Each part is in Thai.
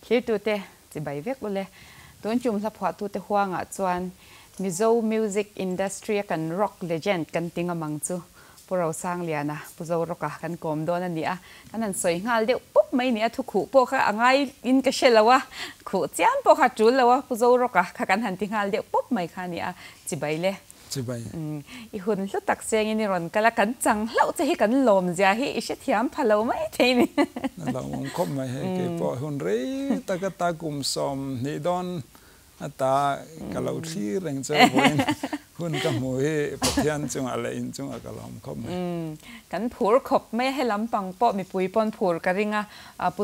clear tu te chỉ bảy vek luôn tuần chung là phuahtute huang chuan Mizo music industry kan rock legend kan tinga mangchu Rosangliana ZoRock kan kom don ani a kanan soi ngal deuh pop mai ni a thu khu po kha angai in ka shelawa khu chiam po kha chul lawa ZoRock kha kan han tingal deuh pop mai kha ni a chibai le chibai I hun lu tak seng ni ron kala kan chang hlau che hi kan lom ja hi I she thiam phalo mai the ni la mong khop mai he ke po hun rei ta kum som ni don ata kalau thi reng che boin hun ka mui pathian chung ala in chung akalom khop kan phur khop me he lampang po mi pui pon phur ka ringa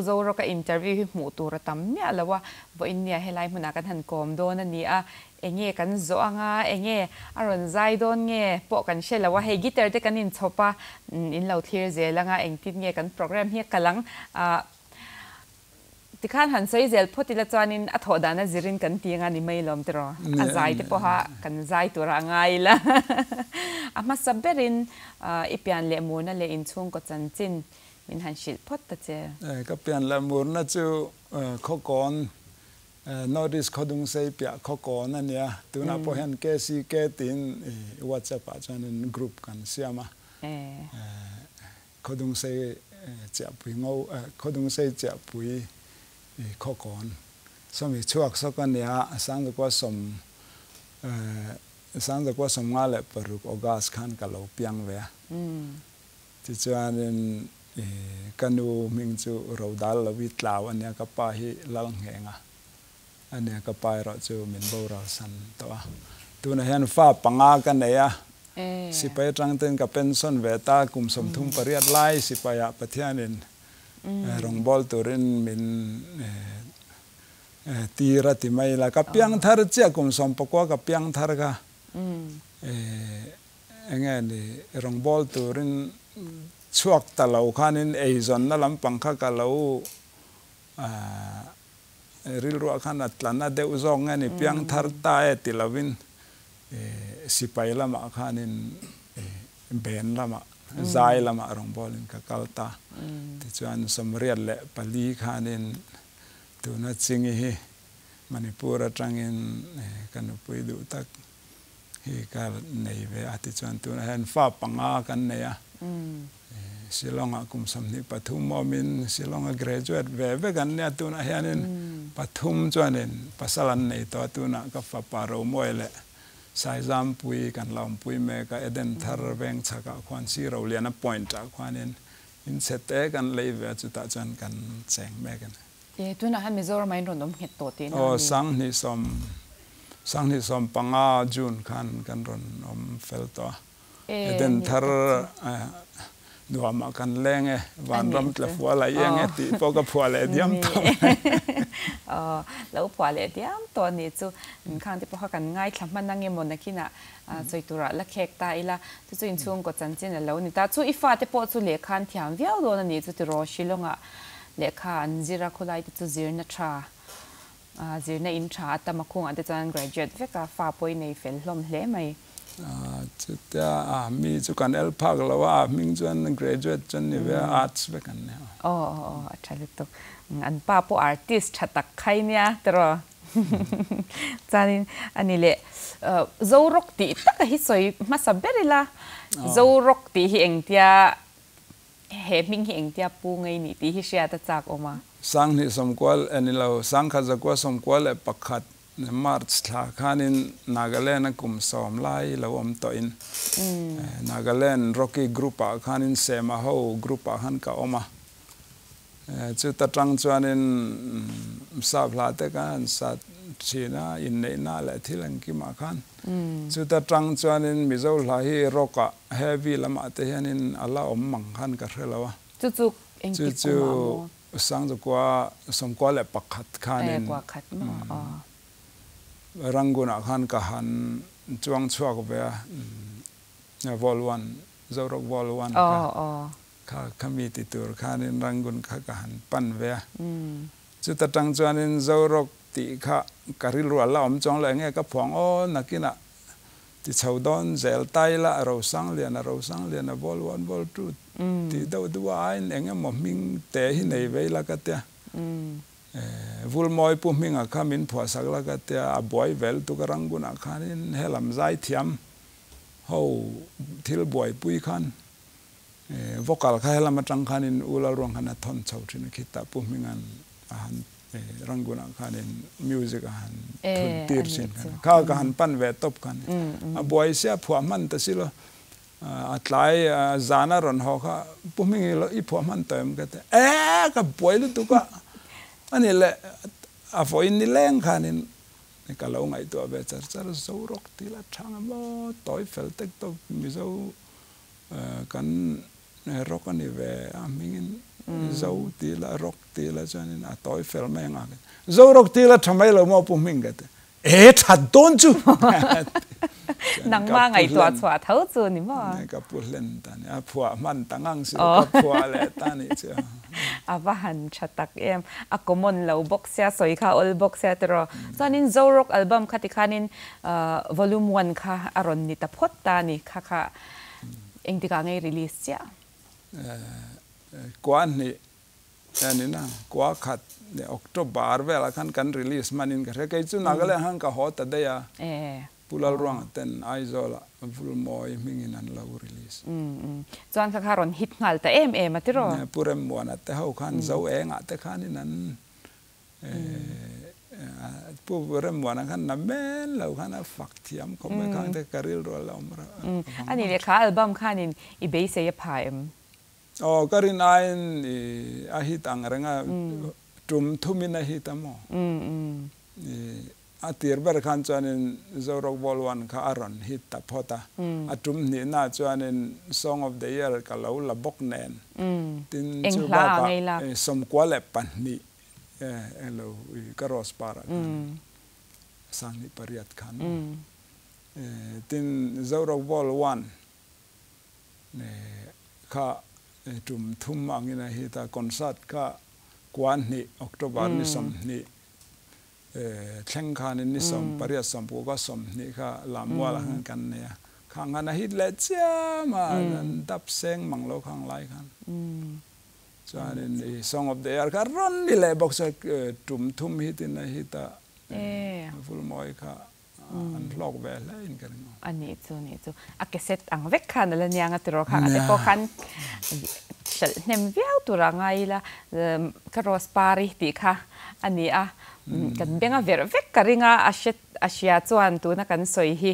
ZoRock ka interview hi mu tur tam nya lawa bo in nia helai muna kan han kom don ani a enge kan zo anga enge aron zai don nge po kan shelawa he guitar te kan in chopa in lo thir ze langa engtin nge kan program hi kalang tikhan han sei zel photila chuanin a thodana zirin kan tinga ni mailom tro a zai te po ha kan zai tura ngai la ama saberin ipian le muna le in chung ko chanchin min han shil phot ta che ka pian la mur na chu khokon notice khodung sei pya khokon ania tuna po han ke si ke tin WhatsApp a chanin group kan siama khodung sei cha pui ngau khodung sei cha pui khokon somi chuak sokania sang ko som ngale paruk ogas khan kalo piang ve ti chuanin kanu mingchu rodal lawi tlaw ania ka pa hi lal ngenga ania ka pa ro chu min bora san to tuna hian fa panga kan ya sipai tangten ka pension ve ta kum som thum pariat lai sipaya pathianin rongbol turin min tira ti mai la ka piang thar chia kum som pakwa ka piang thar ka enge ni rongbol turin chuak talau khanin eizon na lampang kha ka lo ril ro khan atlana de uzong ani piang thar ta e tilawin sipai lama khanin ben lama zai lama rongbolin ka kalta ti chuan somriat le pali khanin tuna chingi hi Manipur atangin kanupui du tak hi ka nei ve ati chuan tuna hen fa panga kan neya Silonga kum samni pathum momin Silonga graduate ve kan ne tuna hianin pathum chuanin pasalan nei to tuna ka fa paro moile sai zam pui kan lam pui me ka eden thar veng chaka khwan si ro liana point a khwanin in sete kan leive chu ta chan kan cheng me kan tuna han MIZORAM main rondom het to te na sang ni som panga jun khan kan ron om fel to eden thar duama kan lenge van ram tle fuala yenge ti poka fuala diam to lo fuala diam to ni chu khang ti poka kan ngai thlamman nange mon nakina choitura la khek ta ila chu in chung ko chanchin lo ni ta chu ifa te po chu le khan thiam viau do na ni chu ti ro shilonga le khan zira khulai ti chu zirna tha zirna in tha tamakhung ate chan graduate veka fa poi nei fel hlom hle mai chuta mi chu kan el phak lawa ming chuan graduate chan ni ve arts ve kan ne achali to an pa po artist thatak khai nia tro chanin ani le ZoRock ti taka hi soi ma saberila ZoRock ti hi engtia he ming hi engtia pu ngai ni ti hi sia ta chak oma sang ni somkwal anilo sang kha zakwa somkwal e pakhat March thla khanin Nagaland kum som lai lawom to in Nagaland Rocky group a khanin sema ho group a khan ka oma chu ta tang chuanin sa phla te kan sa china in nei na la thilang ki ma khan chu ta tang chuanin mizo la hi roka heavy lama te hianin ala om mang khan ka hrelawa chu engki chu sang zakwa somkwa le pakhat khanin kwa khat ma ranguna khan ka han chuang chuak ve vol 1 ZoRock vol 1 ka committee tur khanin rangun kha ka han pan ve chu ta tang chuanin ZoRock ti kha karil ru ala om chong le nge ka phong o nakina ti chaudon zel tai la Rosangliana vol 1 vol 2 ti do duain enge mo ming te hi nei ve la ka te vul moi pu minga kamin phua sakla ka te a boy vel tu ka ranguna khanin helam zai thiam ho thil boy pui khan vocal kha helam atang khanin ula rong hana thon chau thin khita pu mingan han ranguna khanin music han thun tir sin kha han pan ve top khan a boy sia phua man ta silo atlai zana ron ho kha pu mingi lo I phua man tem ka te ka boy lu tu ka ani le a foin ni leng khanin ka lo ngai to be char ZoRock ti la thang mo toy fel tek to mi zo kan rock ani ve a mingin zo ti la rock ti la chanin a toy fel me nga ZoRock ti la thamai lo mo pu ming ka te that don chu nang ma ngai to chwa thau chu ni mo ka pu len ta ni a phua man tangang si ka phua le ta ni cha avahan chatak em a common low box ya soi kha all box ya tero sonin ZoRock album khati khanin volume 1 kha aron ni ta phot ta ni kha engti ka ngai release ya kwan ni ani na kwa khat ne October vela kan release manin ka re kai chu nagale han ka hot ta ya pulal ruang ten Aizawl full moi mingin an lo release chuan kha ron hit ngal ta em atiro purem mona te ho khan zo enga te khanin an purem mona khan na men lo khan a fak thiam ko me khan te karil ro la umra ani le kha album khanin I be se ya phaim karin ain a hit angranga tum thumin a hit amo atir ber khan chuanin ZoRock Vol 1 kha aron hit ta phota atum ni na chuanin song of the year ka lo la bok nen tin chu ba ka som kwale pan ni elo karos para sang ni pariat khan tin ZoRock Vol 1 ne kha tum thum angina hita concert ka kwan ni October ni som ni thleng khan ni som paria som pu ka som ni kha lamwala kan ne khang ana hit le cha ma dap seng manglo khang lai khan chuanin song of the year ka ron ni le box tum thum hit in hita full moi kha an vlog ve la in kan ani chu a cassette ang vek khan la nianga tro kha ate ko khan shal nem viau tura ngai la karos pari ti kha ani a kan benga ver vek karinga asia chuan tu na kan soi hi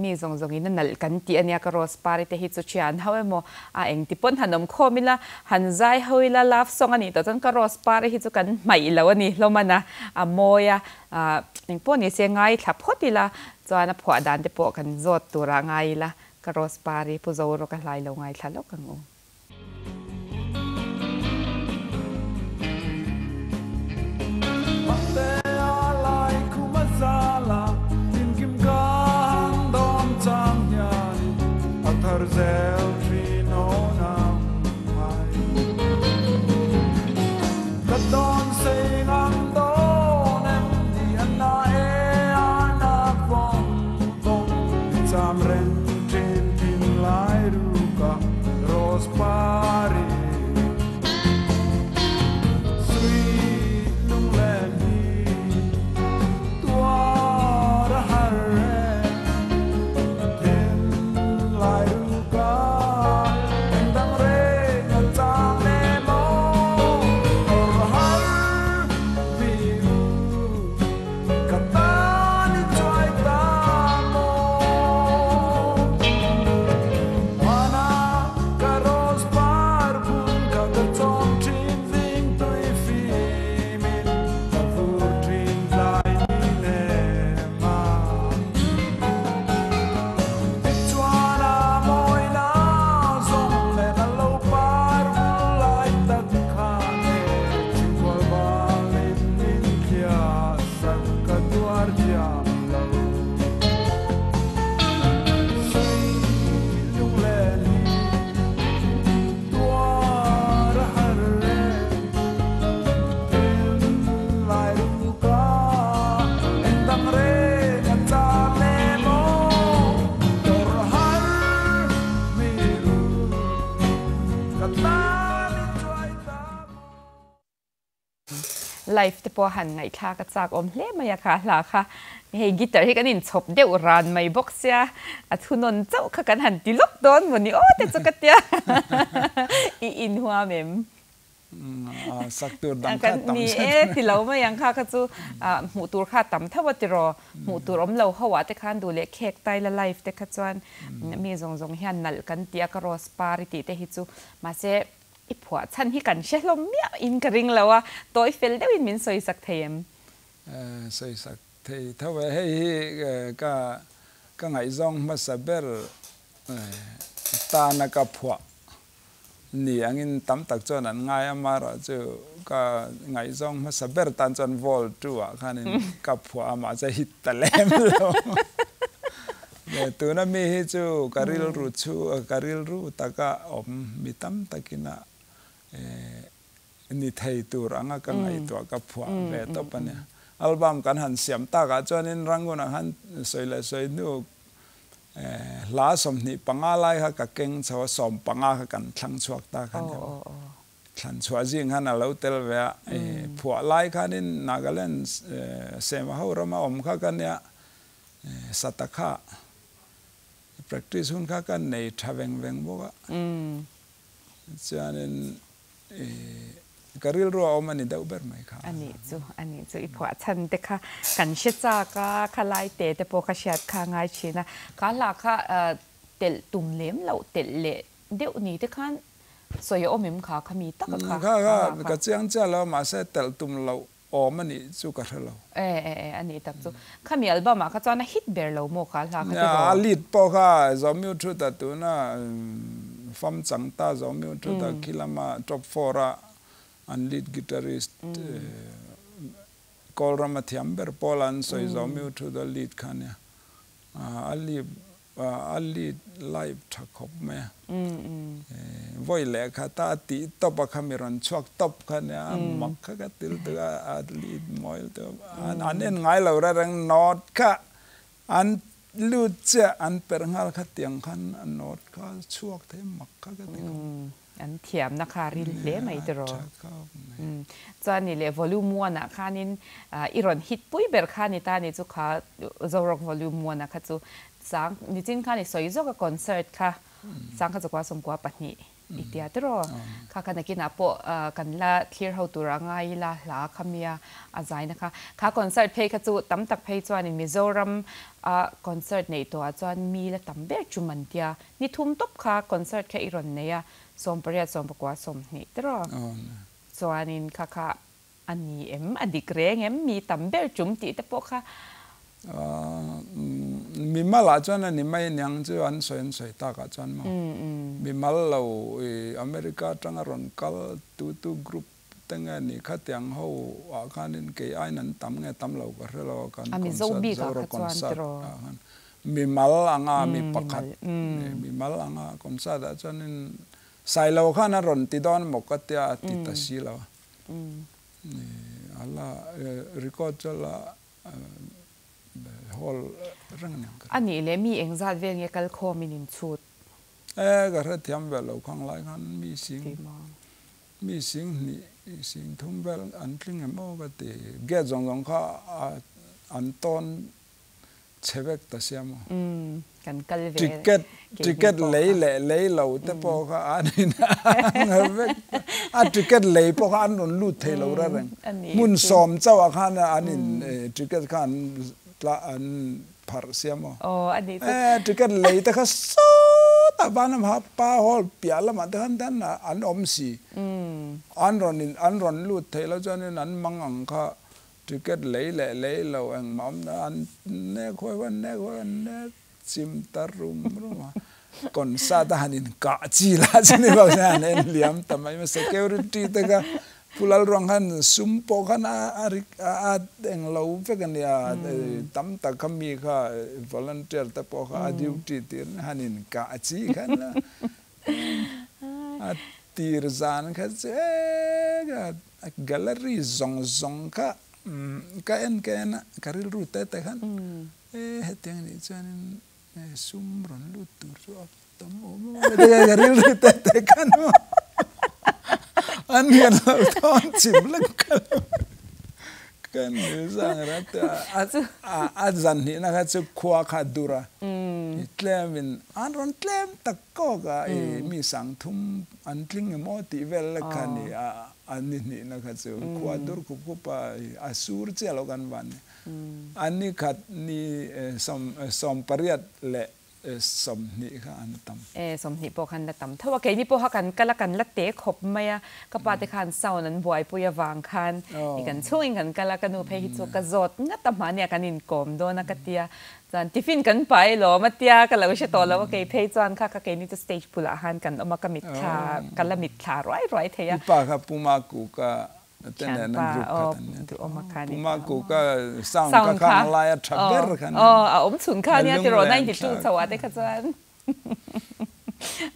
mi zong in nal kan ti ania karos pari te hi chu chian hawemo a eng ti pon hanom khomila hanzai hoila love song ani to chan karos pari hi chu kan mai lo ani lomana a moya eng poni se ngai thla photila chuan a phwa dan te po kan zot tura ngai la karos pari pu ZoRock ka lai lo ngai thla lo kan o ไลฟ์แต่พอหันไงท่ากระจากอมเล่มายาค่ะล่ะค่ะเฮกิตาร์ที่กันอินชอบเดียวรานไม่บอกเสียอัทุนนเจ้าขักันหันติลกโดนวันนี้โอ้แต่จุกเตียอินหัวเมมสักตัวดังกันนี่ที่เราไม่ยังค่ะก็จูหูตัวข้าต่ำถ้าว่าจะรอหูตัวอมเราเขาว่าแต่คันดูเล็กเค้กไตละไลฟ์แต่ขจวนมีจงเฮียนนัลกันเตียกรอสปาริติแต่ฮิจูมาเซอีผัวฉันที่กันเชลลมเมียอินกระริงแล้วว่าตัวเฟลเดวินมินสวยสักเทียมสวยสักเทียถ้าว่าให้ก็ไงจงมาสับเบอร์ตานักผัวนี่อันนี้ตั้มตักจนอันง่ายมาละจูก็ไงจงมาสับเบอร์ตันจนวอลตัวคันนี้กับผัวมาจะฮิตตะเลมแล้วตัวนั้นมีจูการิลรูชูการิลรูตากะอมมีตั้มตะกินะนี่ไทยตัวรังก็ไงตัวกับผัวเวทตัวปนเนี่ยอัลบั้มกันหันเสียมตากะจนนี้รังกุนหันสวยเลยสวยนูลาสมนี่ปังอะไรฮะกับเก่งชาวสมปังอะไรกันทั้งชวกตากันเนี่ยทั้งชวกจริงฮันเราเตลเวะผัวไล่กันนี่นักเล่นเสมาหูเรามาอมข้ากันเนี่ยสัตย์ข้าpractice หุ่นข้ากันในทาวเวงเวงบอกว่าฉะนั้นการิลรัวเอามันนี่เดาเบอร์ไหมครับอันนี้จูอีพอฉันแต่ค่ะกันเชื่อจาก็ขลายเตะแต่พอขยัดข้างไงชีนะข้าหลักค่ะเตลตุ่มเลี้ยมเราเตลเละเดี๋ยวนี้แต่ค่ะสวยอมมิมขาขมีตักค่ะก็เจียงเจ้าเรามาเสเตลตุ่มเราอ๋อมันนี่จูกันเราอันนี้ตักจูข้ามีอัลบั้มอ่ะข้าจะน่าฮิตเบอร์เราโมค่ะหลักเนี่ยอัลลิดพอค่ะจอมิวทุตตัวน่ะฟัมจังตาจอมิวทุตคิลามาท็อป4อันลีดกีตาริสต์คอลรามาทิอัมเบอร์พอลันโซยจอมิวทุตลีดคันเนี่ยอัลลีดไลฟ์ทักขบไหมวัยเล็กข้าตาตีตบข้ามีรันชวกตบคันเนี่ยมักข้าก็ติลตัวอัลลีดมอยตัวอันนี้ไงเราเรื่องนอดข้าอันลูเจอันเปิดงานข้าเตียงคันอันนอดข้าชวกเทมักข้าก็ติอันเทียมนะคะริลเล่ไม่ตรอจานนี่เลยวอลลุ่มม้วนนะคะนี่อีรอนฮิตปุ้ยเบอร์ค่ะนี่ตานี่จุค่ะZoRockวอลลุ่มม้วนนะคะจุสังนี่จริงค่ะนี่สวยจุกับคอนเสิร์ตค่ะสังค่ะจุกว่าสมกว่าปัจจุบันอีกเดียวตรอค่ะกันกินอ่ะพอกันละเคลียร์เขาตัวง่ายละหลาคำเมียอาใจนะคะค่ะคอนเสิร์ตเพลงค่ะจุตั้มตักเพลงจวนนี่มิโซรัมคอนเสิร์ตในตัวจวนมีละตั้มเบรจุมันเดียนี่ทุ่มตบค่ะคอนเสิร์ตแค่อีรอนเนี่ยสมประหยัดสมประกว่าสมนี่ตรอส่วนนี้ค่ะอันนี้อดีกเรงมีตั้มเบรจุมตีแต่พวกค่ะมีมาหลายจวนนี่ไม่ยังจวนสวยตากจวนมั้งมีมาเราอเมริกาจังรอนกัลตูกรุ๊ปตั้งนี่ข้าเตียงเขาอาการนี้เกย์ไอ้นั้นตั้มเราก็เรากันคอนเสิร์ตมีมาลังมีปักขัดมีมาลังคอนเสิร์ตจวนนี้ใส่เราข้านั้นรอนติดอนหมกเตียติดสีเราอัลล่ารีคอร์ดจะละอันนี้เลยมีเองจัดเวียงเอกลโคมินินชุดก็เรื่องที่ทำแบบเราข้างหลังนั้นมีสิ่งนี่สิ่งทุ่มเวลอันที่เงี้ยมั่วก็ตีเกี่ยจงข้าอันต้นเชฟเอกตัดเสียมั้งกันกัลเวทิเก็ตเลยเราแต่พอข้าอันนี้นะทิเก็ตเลยพอข้าอันนั้นลู่เทเราเรื่องมุนสอมเจ้าข้านะอันนี้ทิเก็ตข้าละอันพาร์เซียมอันนี้ทิเก็ตเลยแต่ข้าสุดแต่บ้านมาป้าฮอลเปียละมาแต่ขั้นนั้นอันอมสีอันรอนลู่เทเราจนนั้นมังอังข้าทิเก็ตเลยเราเองมั่มอันเน่คุยวันเน่ซิมตารุมรู้มั้ยก่อนซาตานินกะจีลาจีนี่บอกนะเน่เลี้ยมทำไมมัน security แต่ก็ผู้เล่าร้องหันซุ่มปกันเองเราเพื่อกันเนี่ยตั้มตะคำมีค่ะ volunteer แต่พอค่ะ duty ตีนหันินกะจีกันนะตีรจานค่ะเจ๊ก็แกลเลอรี่ซองค่ะก็เอ็นนะการิลรูเตะกันเหตุอย่างนี้ฉะนั้นซุ่มร้อนลุตุรอับตั้มโอ้ไม่ได้การิลรูเตะกันอันนี้เราต้องจิบเล็กกัน kan sang rata azan ni na ka chu khwa kha dura tlemin an ron tlem takko ga mi sang thum an tling mo ti vel kha ni an ni na ka chu khwa dur ku pa asur chelo kan ban an ni khat ni som pariat leสมนิค่ะอันตั้มสมนิปกันละตั้มถ้าว่าแกนี่พวกกันก็ละกันละเตะขบไม่อะก็ปาติคันเศร้านั้นบ่อยปุยวางคันอีกันช่วยกันก็ละกันนูเพฮิตโซกจดงั้นตั้มมาเนี่ยกันอินกอมโดนนักเตียจานทิฟินกันไปหรอมาเตียกันแล้วก็เชื่อต่อแล้วว่าแกเพย์จานค่ะก็แกนี่จะสเตจปุระหันกันเอามากระมิดขากันละมิดขาร้อยเทียป้าครับปูมากูก็แต่เนี่ยนั่งรูปกันปูมากูก็สร้างก็ข้างลายทับเบอร์กันอมสุนข้าเนี่ยที่เราได้ติดตู้สวัสดีค่ะจา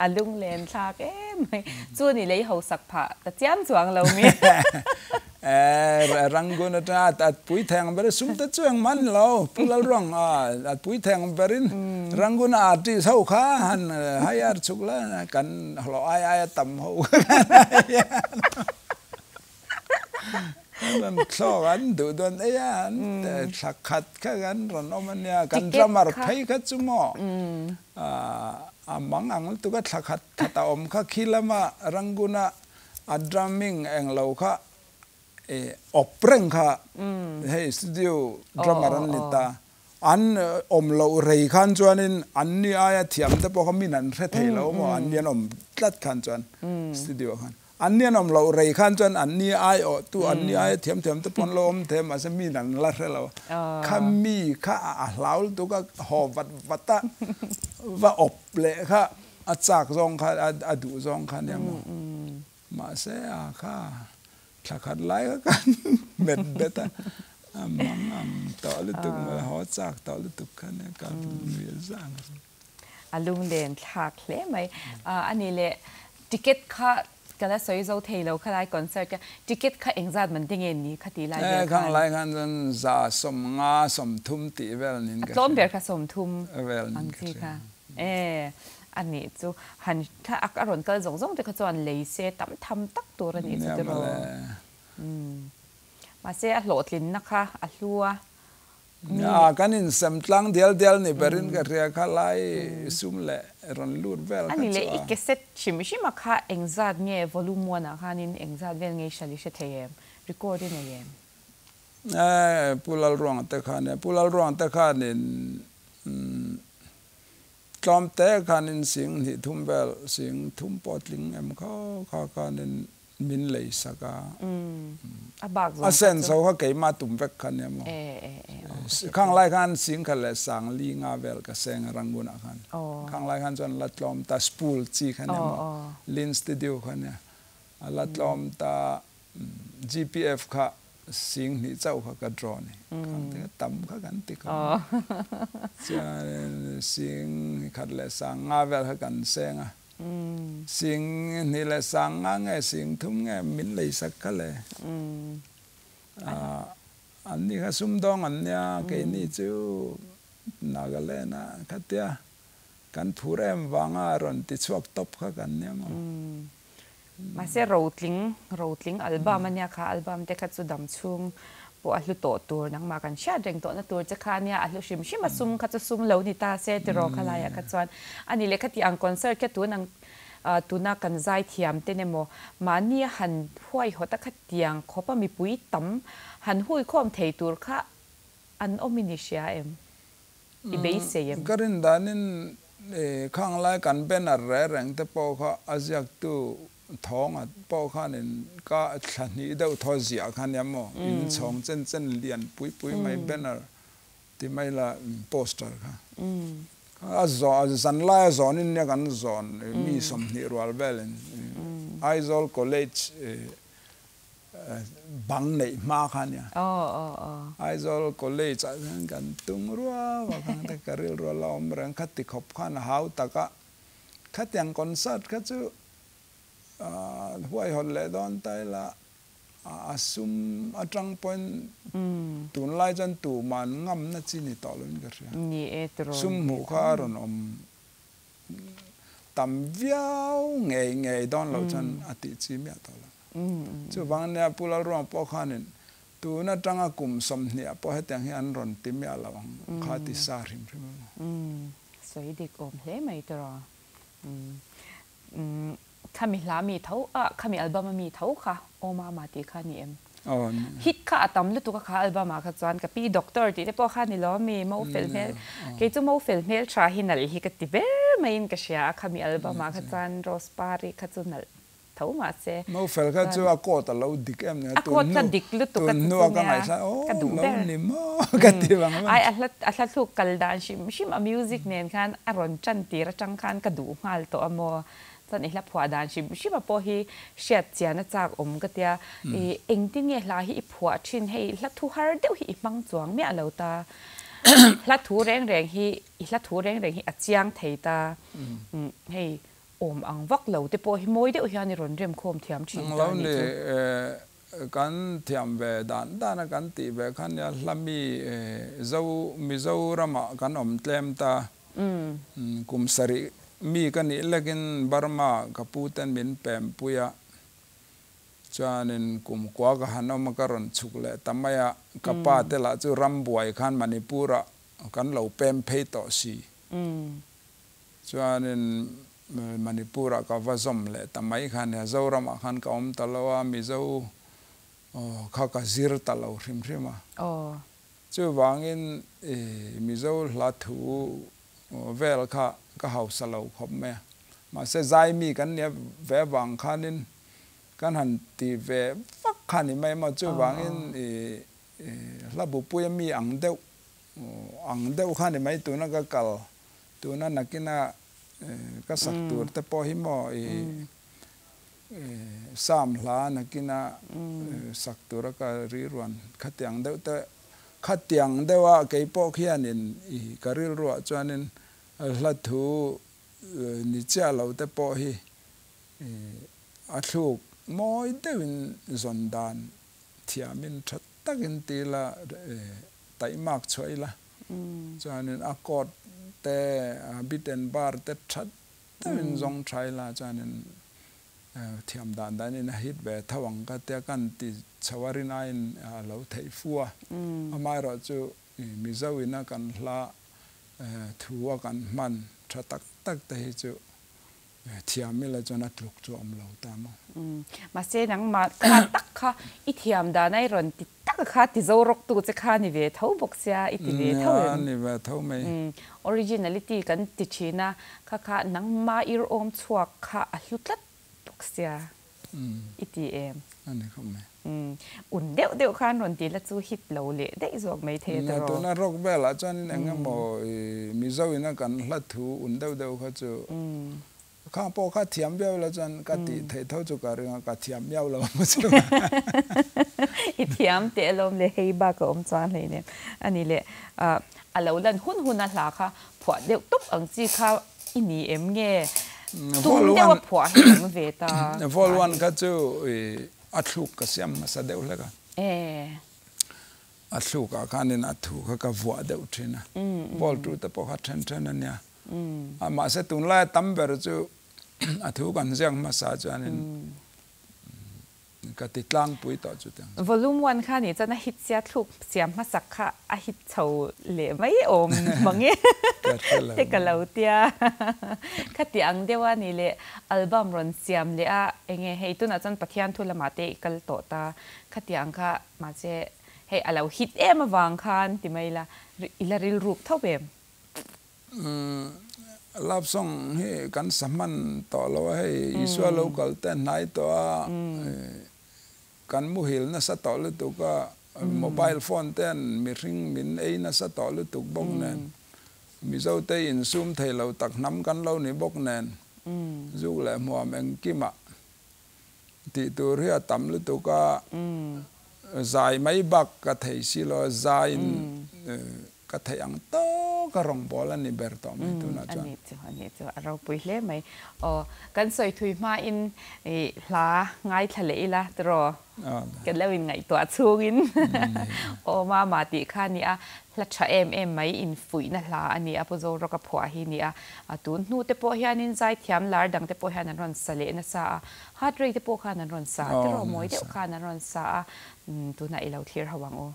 นลุงเลนชากไม่จู่นี่เลยเขาสักผ้าแต่เจ้าจวงเรามีรังกุนจ้าตัดปุ๋ยแทงไปสุ่มตะจวงมันเราพูดแล้วร้องตัดปุ๋ยแทงไปรินรังกุนอาทิเท่าข้าหันให้อาร์ชุกแล้วกันเราไอ้ต่ำเขานั่นคล้อกันดูดวนไอ้ยันแต่สักขัดแค่กันรอนอมันเนี่ยกันดราม่าเพย์กันจุ่มมังอังตุก็สักขัดตาอมข้าคิดแล้วมารังกุนะดรามิงเองเราข้าอบเร่งข้าให้สตูดิโอดราม่ารันนิตาอันอมเราเรย์ขันจวนนินอันนี้อายเทียมแต่พอเขามีนั่นเสถียรแล้วมั้งอันนี้อมตัดขันจวนสตูดิโอขันอันนี้น้องเราเรย์ขันจนอันนี้ไอโอตัวอันนี้ไอเทียมตะปนลมเทมอาจจะมีนั่นละเราข้ามีข้าเหลาตัวก็หอบวัดว่าอบเละข้าอาจากซองข้าอาดูซองข้าเนี่ยมาเสียข้าขัดขัดไล่กันเบ็ดมังต่อลุตุกมาหัวจากต่อลุตุกข้าเนี่ยก็มีสังลุงเด่นขักเละไหมอันนี้แหละติเก็ตข้าก็แล้วสวยเราเทเราขลายคอนเสิร์ตก็ทิเก็ตข้าเองจัดมันติเงินนี้คดีรายเดือนข้างรายกันจนจ่าสมงาสมทุมตีเวลนินกันล้มเบียร์ค่ะสมทุมเวลนินกันค่ะอันนี้จูหันถ้าอารมณ์ก็ส่งแต่ขจรเลยเสียทำตักตัวนี้จะรอมาเสียโหลดลิ้นนะคะอัลลัวกันอินสัมตังเดียวนี่เบรินก็เรียกขลายซุ่มเละรอนลูดเวลอันนี้เลยอีกเซตชิมาค่ะเอ็งจัดเนี่ยวอลุ่มวันนะคะนี่เอ็งจัดเวลไงชลิเชเทียมรีคอร์ดเนี่ยยังพูดแล้วร้องแต่ข้าเนี่ยพูดแล้วร้องแต่ข้านี่จอมแต่ข้านี่เสียงที่ทุ่มเบลเสียงทุ่มปอดลิงเขานี่มินเลยสักอาเซนเขาเกี่ยมาตุ่มเวกกันเนี่ยมั้งข้างไล่กันสิงกันเลยสังลีงาเวลกับเซงรังกุนะกันข้างไล่กันจนลัดล้อมตาสปูลจีกันเนี่ยมั้งลินสตูดิโอกันเนี่ยลัดล้อมตา GPF ค่ะสิงนี่เจ้าค่ะกระโดดนี่ข้างที่ต่ำค่ะกันติกันจะสิงขัดเลยสังงาเวลกันเซงสิ่งนี่แหละสังไงสิ่งทุ่มไงมินเลยสักกันเลยอันนี้ก็สุ่มดองอันเนี้ยแค่นี้จูนักเลยนะคัดเดียกันผู้เริ่มวางอารมณ์ติดชวกตบกันเนี่ยมาเสียโรดลิงอัลบั้มเนี่ยค่ะอัลบั้มเด็กสุดดำชุ่มพวกอัลลุโตตัวนักมากันเชื่อเร่งตัวนั่นตัวจะขาเนี่ยอัลลุชิมาซุ่มคัดจะซุ่มเหล่านิตาเซติรอขลายคัดจวนอันนี้เลยคัดที่อังคอนเสิร์ตแค่ตัวนังตัวนักกันใจเทียมเต้นโมมาเนี่ยหันห้วยหัวตะคัดเตียงเขาปมีปุ๋ยตั้มหันห้วยข้อมเทตัวค่ะอันอมินิเชียอีเบสเซียก็รินดานินข้างไล่กันเป็นอะไรแรงแต่พอเขาอาจจะตัวท้องพอเขาเนี่ยก็ฉันนี่เดาทอเสียกันเนี่ยมั้งอินช่องเส้นเลียนปุ๋ยไม่เป็นอะไรที่ไม่ละโปสเตอร์ค่ะสันไล่สอนนี่เนี่ยกันสอนมีสมนิรัวเบลนAizawl College บังในมาค่ะเนี่ยAizawl College กันตุงรัวว่ากันแต่กระเริลรัวเราเรื่องคัดติขบขันหาวตะกะคัดอย่างคอนเสิร์ตคัดจูห้วยหดเลยตอนไตละซุ่มจังปนตุนไล่จันตูมันงำนัดจีนี่ต่อเลยกันเสียซุ่มหูข้ารนอมตำวิวเงยดอนเราจันอติจีเมียต่อละจู่บางเนี่ยพูดแล้วร้องพอข้านี่ต ตัวน่าจังกลุ่มสมเนี่ยพอให้แต่งให้อันรอนติมอะไรวังข้าติสาริมใช่ไหมสวยดีกว่าเฮ้ยไม่ตรอข้ามีลามีเท่าข้ามีอัลบั้มมีเท่าค่ะโอมาตีข้านี่ฮิตข้าตำลุตุกข้าอัลบั้มข้าจวนกับพี่ด็อกเตอร์ที่ได้พอข้านี่ล้อมีมาเฟลเมลเกี่ยวกับมาเฟลเมลชาฮินัลฮิกติเบไม่ยินก็เชียข้ามีอัลบั้มข้าจวนโรสปารีข้าจวนนัลเท่ามาเซ่มาเฟลข้าจวนอากอดเราดิกเอ็มเนี่ยตัวนัวกันไหนซะโอ้เราเนี่ยมั้งกันที่บางไอ้อัลทุกกัลดานชิมมิวสิกเนี่ยคันอารอนจันตีระจังคันกระดูมาลตัวอโมตอนนี้ละผัวดานชิมาพอฮีเชียดเจียนจากก็เดียเองที่เนี่ยลาฮีผัวชินให้ละทูฮาร์เดียวฮีมังจวงเมียเราตาละทูแรงฮีละทูแรงฮีอัจฉริยะไทยตาให้อังวักเราแต่พอฮีมวยเดียวฮีอันนี้รอนเรียมโคมเทียมชินเราเนี่ยกันเทียมเวด้านกันตีเวกันเนี่ยละมิโซรามากันเตลมตากุมสริมีกันนี่เล็กินบาร์มากับพูดแต่บินเปมปุยะจานินกุมกว่ากันเอามาการนชุกเลยทำไมอะกับป้าเตละจูรัมบวยขันมันนิปุระกันเหล่าเปมเพย์ต่อสีจานินมันนิปุระกับวาซอมเลยทำไมขันเนี่ยเจ้ารำขันกับตลอดมีเจ้าข้ากซิร์ตลอดริมมาจู่วางินมีเจ้าลัดหูเวลค่ะก็เฮาสลาวขบแม่มาเสียใจมีกันเนี่ยแวะวางขันินกันหันตีแวะฟักขันนี่ไม่มาจู่วางินระบุปุยมีอังเดวขันนี่ไม่ตัวนั้นก็เก่าตัวนั้นนักกินก็สักตัวแต่พอหิมสามล้านนักกินสักตัวก็รีรวนขัดยังเดวแต่ขัดยังเดว่าเกี่ยปอกเฮียนินก็รีรัวจวนนินลัดทูนิจาเราแต่พอฮีอัดลูกมอยเดวินซอนดานเทียมินชัดตักินตีละไตมากช่วยละจวนนินอากอดแต่บิดเอ็นบาร์แต่ชัดเดวินซองใช้ละจวนนินเทียมดานได้นี่นะฮิตแบบทวังก็เตะกันติชาวารินัยเราไทยฟัวไม่รอจูมิจาวินากันละทัวกันมันชัดตักแต่จูเทียมไม่ละจนนัดลุกจอมเราตามมาเสนังมาขาตักค่ะอีเทียมดานในรอนติตักค่ะติโซรกตัวจะขานิเวทเท่าบกเสียอีติเวทเท่านิเวทเท่าไหมออริจินัลิตี้กันติชีนะค่ะนังมาอิรอมชวกค่ะลุดลัดบกเสียอีทีเอ็มอันนี้เขาไหมอุ่นเดียวข้านรอนตีละจูฮิตเราเละได้สวกไม่เทตรอตัวนั้นรกเบลละจนนี่งั้นบ่มิจาวินากันลัดทูอุ่นเดียวเขาจูข้างพอข้าเทียมเบี้ยวแล้วจนกติเทเท่าจุกเรื่องกเทียมเบี้ยวเราไม่ใช่อีเทียมเตะลมเลยให้บ้าก็จานเลยเนี่ยอันนี้แหละเราเล่นหุ่นนั่นแหละค่ะผัวเดียวตุ๊บอังจีค่ะอินี่เงี้ยตุ้มเดียวผัวเห็นเวตาฟอลวันก็จะอัดลูกก็เสียมมาซะเดียวเลยกันอัดลูกก็นี่อัดลูกก็วัวเดียวทีนะบอลดูแต่พอเขาเทนนั่นเนี่ยมาเสตุนไล่ตั้มเบอร์จูอัดลูกกันเสียงมาซาจานินก็ติดลังปุยต่อจุดนั้นวอลลุ่มวันค่ะนี่จะน่าฮิตเสียถูกเสียมมาสักค่ะอาฮิตเฉาเหล่ไม่อมบางเงี้ยแต่ก็เราเตียคัดยังเดียวว่านี่เลยอัลบั้มรอนเสียมเลยเองให้ตุนอาจารย์ปะเทียนทุลมาเตกัลโตตาคัดยังค่ะมาเจให้เราฮิตมาวางคันที่ไม่ละอิลาริลรูปเท่าเบมรับส่งให้กันสมันต่อเราให้อิสวาโลกัลเต้นไหนตัวกันมุหิลนะสตอลตุก็โมบายโฟนเต้นมีริงมินเอนะสตอลตุกบกแนนมีเจ้าเตยินซูมเทเราตักน้ำกันเราในบกแนนจูแหลมัวแมงกิมะติตัวเรียต่ำลุตุก็ใจไม่บักกะเทสิโลใจกะเทยังโต ka rong bol ani ber to mai tu na chuan ani chu ro pui hle mai kan soi thui ma in hla ngai thale ila tro kan lewin ngai to chungin ma ti kha ni a la cha em mai in fui na hla ani a po zo ro ka phwa hi ni a tun nu te po hian in zai thiam lar dang te po hian an ron sale na sa heart rate te po khan an ron sa te ro moi te khan an ron sa tu na ilo thlir hawang o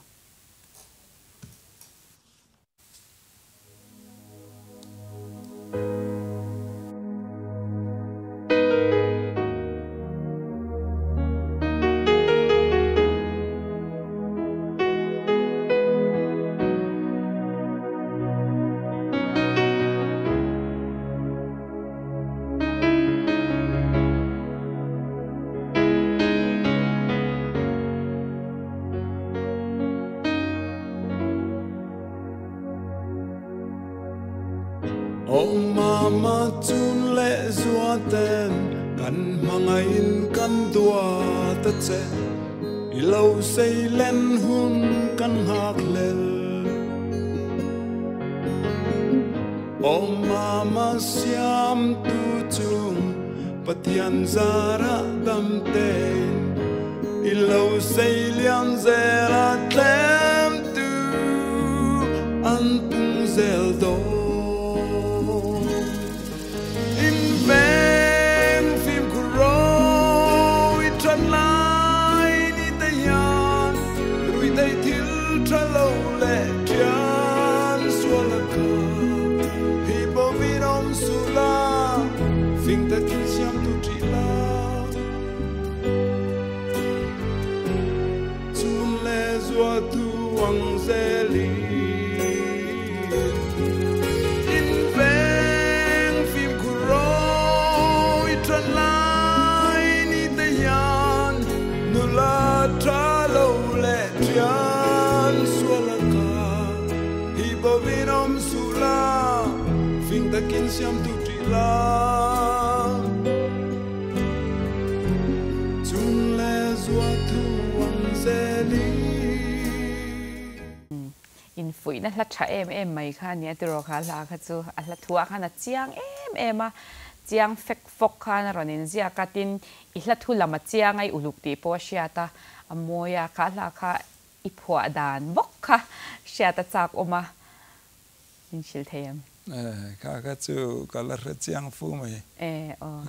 Mama chun le zua ten kan mangain kan tua ta che ilo sei len hun kan hak lel mama siam tu chung patian zara dam ten ilo sei lian zera tlem tu an pung zel do Kin siam tu tri la chun le zua tu wang zeli in fui na hla tha em mai kha nia ti ro kha la kha chu a hla thua kha na chiang em a chiang fek fok kha na ronin zia ka tin I hla thu lama chiang ai uluk ti po shiata amoya kha la kha I phwa dan bok kha shiata chak oma in shil thayam ka chu kalar chiang fu mai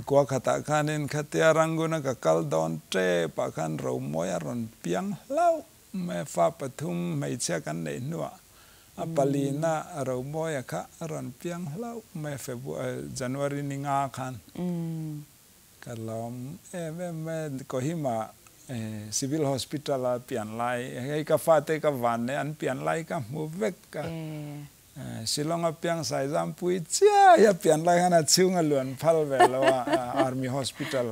kwa khata khanin khatia ranguna ka kal don tre pa khan ro moya ron piang lau me fa pathum mai cha kan nei nuwa apalina ro moya kha ron piang lau me January ni nga khan kalom me ko hima civil hospital a pian lai hei ka fa te ka van ne an pian lai ka mu vek ka Silong a piang sai jam pui chia ya pian lai hana chunga luan phal velo army hospital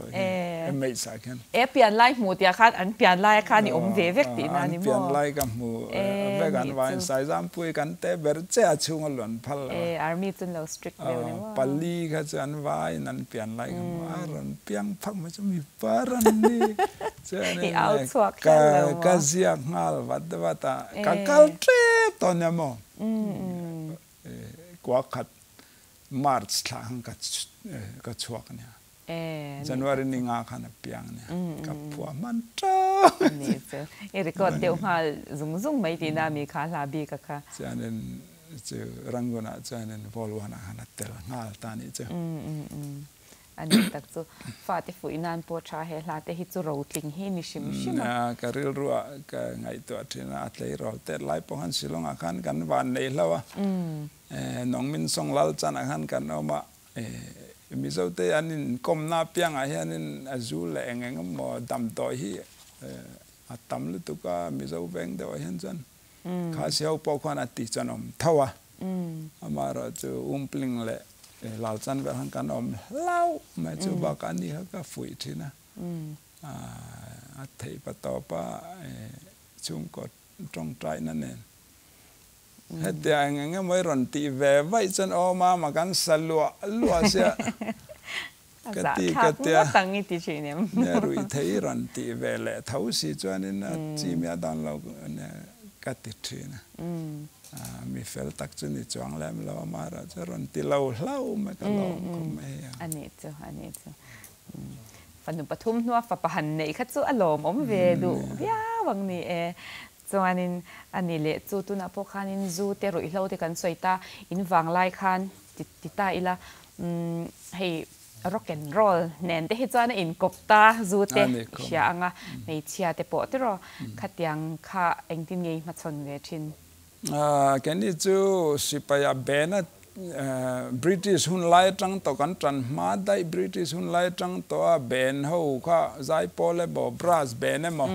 mei sa khan pian lai mu tia khan an pian lai khan ni ve vek ti na ni mo pian lai ka mu ve kan wain sai jam pui kan te ber che chunga luan phal army chun lo strict velo ni mo pali kha chan vai nan pian lai ka aron piang phak ma chumi paran ni chane ka zia ngal wat ka kal tre tonya mo qua khát March thang ka chuak nia January ni nga khana piang nia ka phua man tra ni se record deu ngal zung mai ti na mi kha la bi ka kha chanen chu rangona chanen volwana hana tel ngal ta ni chu ani tak chu fa te fu inan po cha he la te hi chu ro tling hi ni shim na ka ril ruwa ka ngai to thina atlei ro te lai pongan silong akan kan van nei lawa nong min song lal chan akan kan oma mizo te anin kom na piang a hianin azul engeng mo dam to hi atam lu tu ka mizo veng de hian chan kha siau po khan ati chanom thawa amara chu umpling le lal chan ver han kan om lau ma chu ba kan ni ka fui thina a thei pa to pa chung ko trong trai na nen hete ang moi ron ti ve vai chan o ma kan salua lua sia ka ti tang ni ti chinem ne rui thei ron ti ve le thau si chuan in chi mia dan lo กัติทรีนะมีเฟลตักจุนี่จวงแล้วเรามาเราจะรอนตีเราเล่าไม่ก็ลองก็ไม่อันนี้จ้ะฝันนุ่มปทุมนัวฝันปะหันในขั้นจู่อารมณ์เวดูยาวังนี้จวนนินอันนี้เละจู่ตุน่ะพวกคันินจู่เตรุอีเราเตกันสวยตาอินวังไล่คันติตาอีละให้rock and roll เน้นแต่ที่จวนอินกบตาจู่เตเชียงอ่ะในเชียเตปอตรอขัดยังข้าเองที่ไงมาชนเวชินแกนี่จู่สิไปอาเบนะBritish หุ่นไล่จังตัวกันจันมาได้ British หุ่นไล่จังตัวเบนเขาข้าใจโปเลบบอบราสเบนมั้ง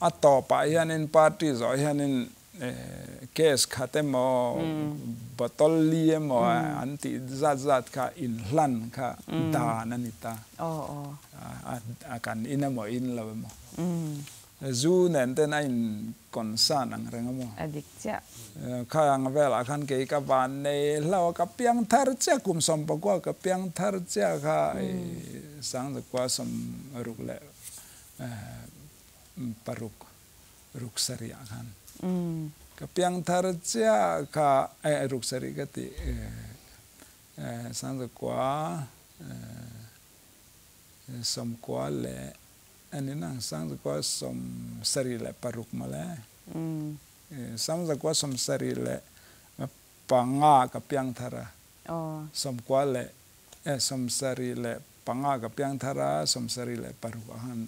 อัตต่อไปยันอินปาร์ตี้จอยยันอินเคสขัดเต็มบัตรลีมอันที่จัดข้าอินลันข้าดานันิตาอาการอินมั้งอินแล้วมั้งจูเนี่ยแต่นั่นคอนซ่านังเรื่องมั้งอดิกจ้ะข้ายังเวลาคันเกี่ยวกับบ้านในเรากับเพียงทาร์เจ้ากุมสมบัติกับเพียงทาร์เจ้าข้าสังจากว่าสมรุกเล่ปารุกสริอาคันกับเพียงทาร์เจ้าข้ารุกสริก็ติสังจากว่าสมกว่าเล่อันนี้นั่งสังจากว่าสมสริเล่ปารุกมาแล้วสมจากว่าสมสริเล่ปังงากับเพียงทาระสมกว่าเล่สมสริเล่ปังงากับเพียงทาระสมสริเล่ปารุกอาหาร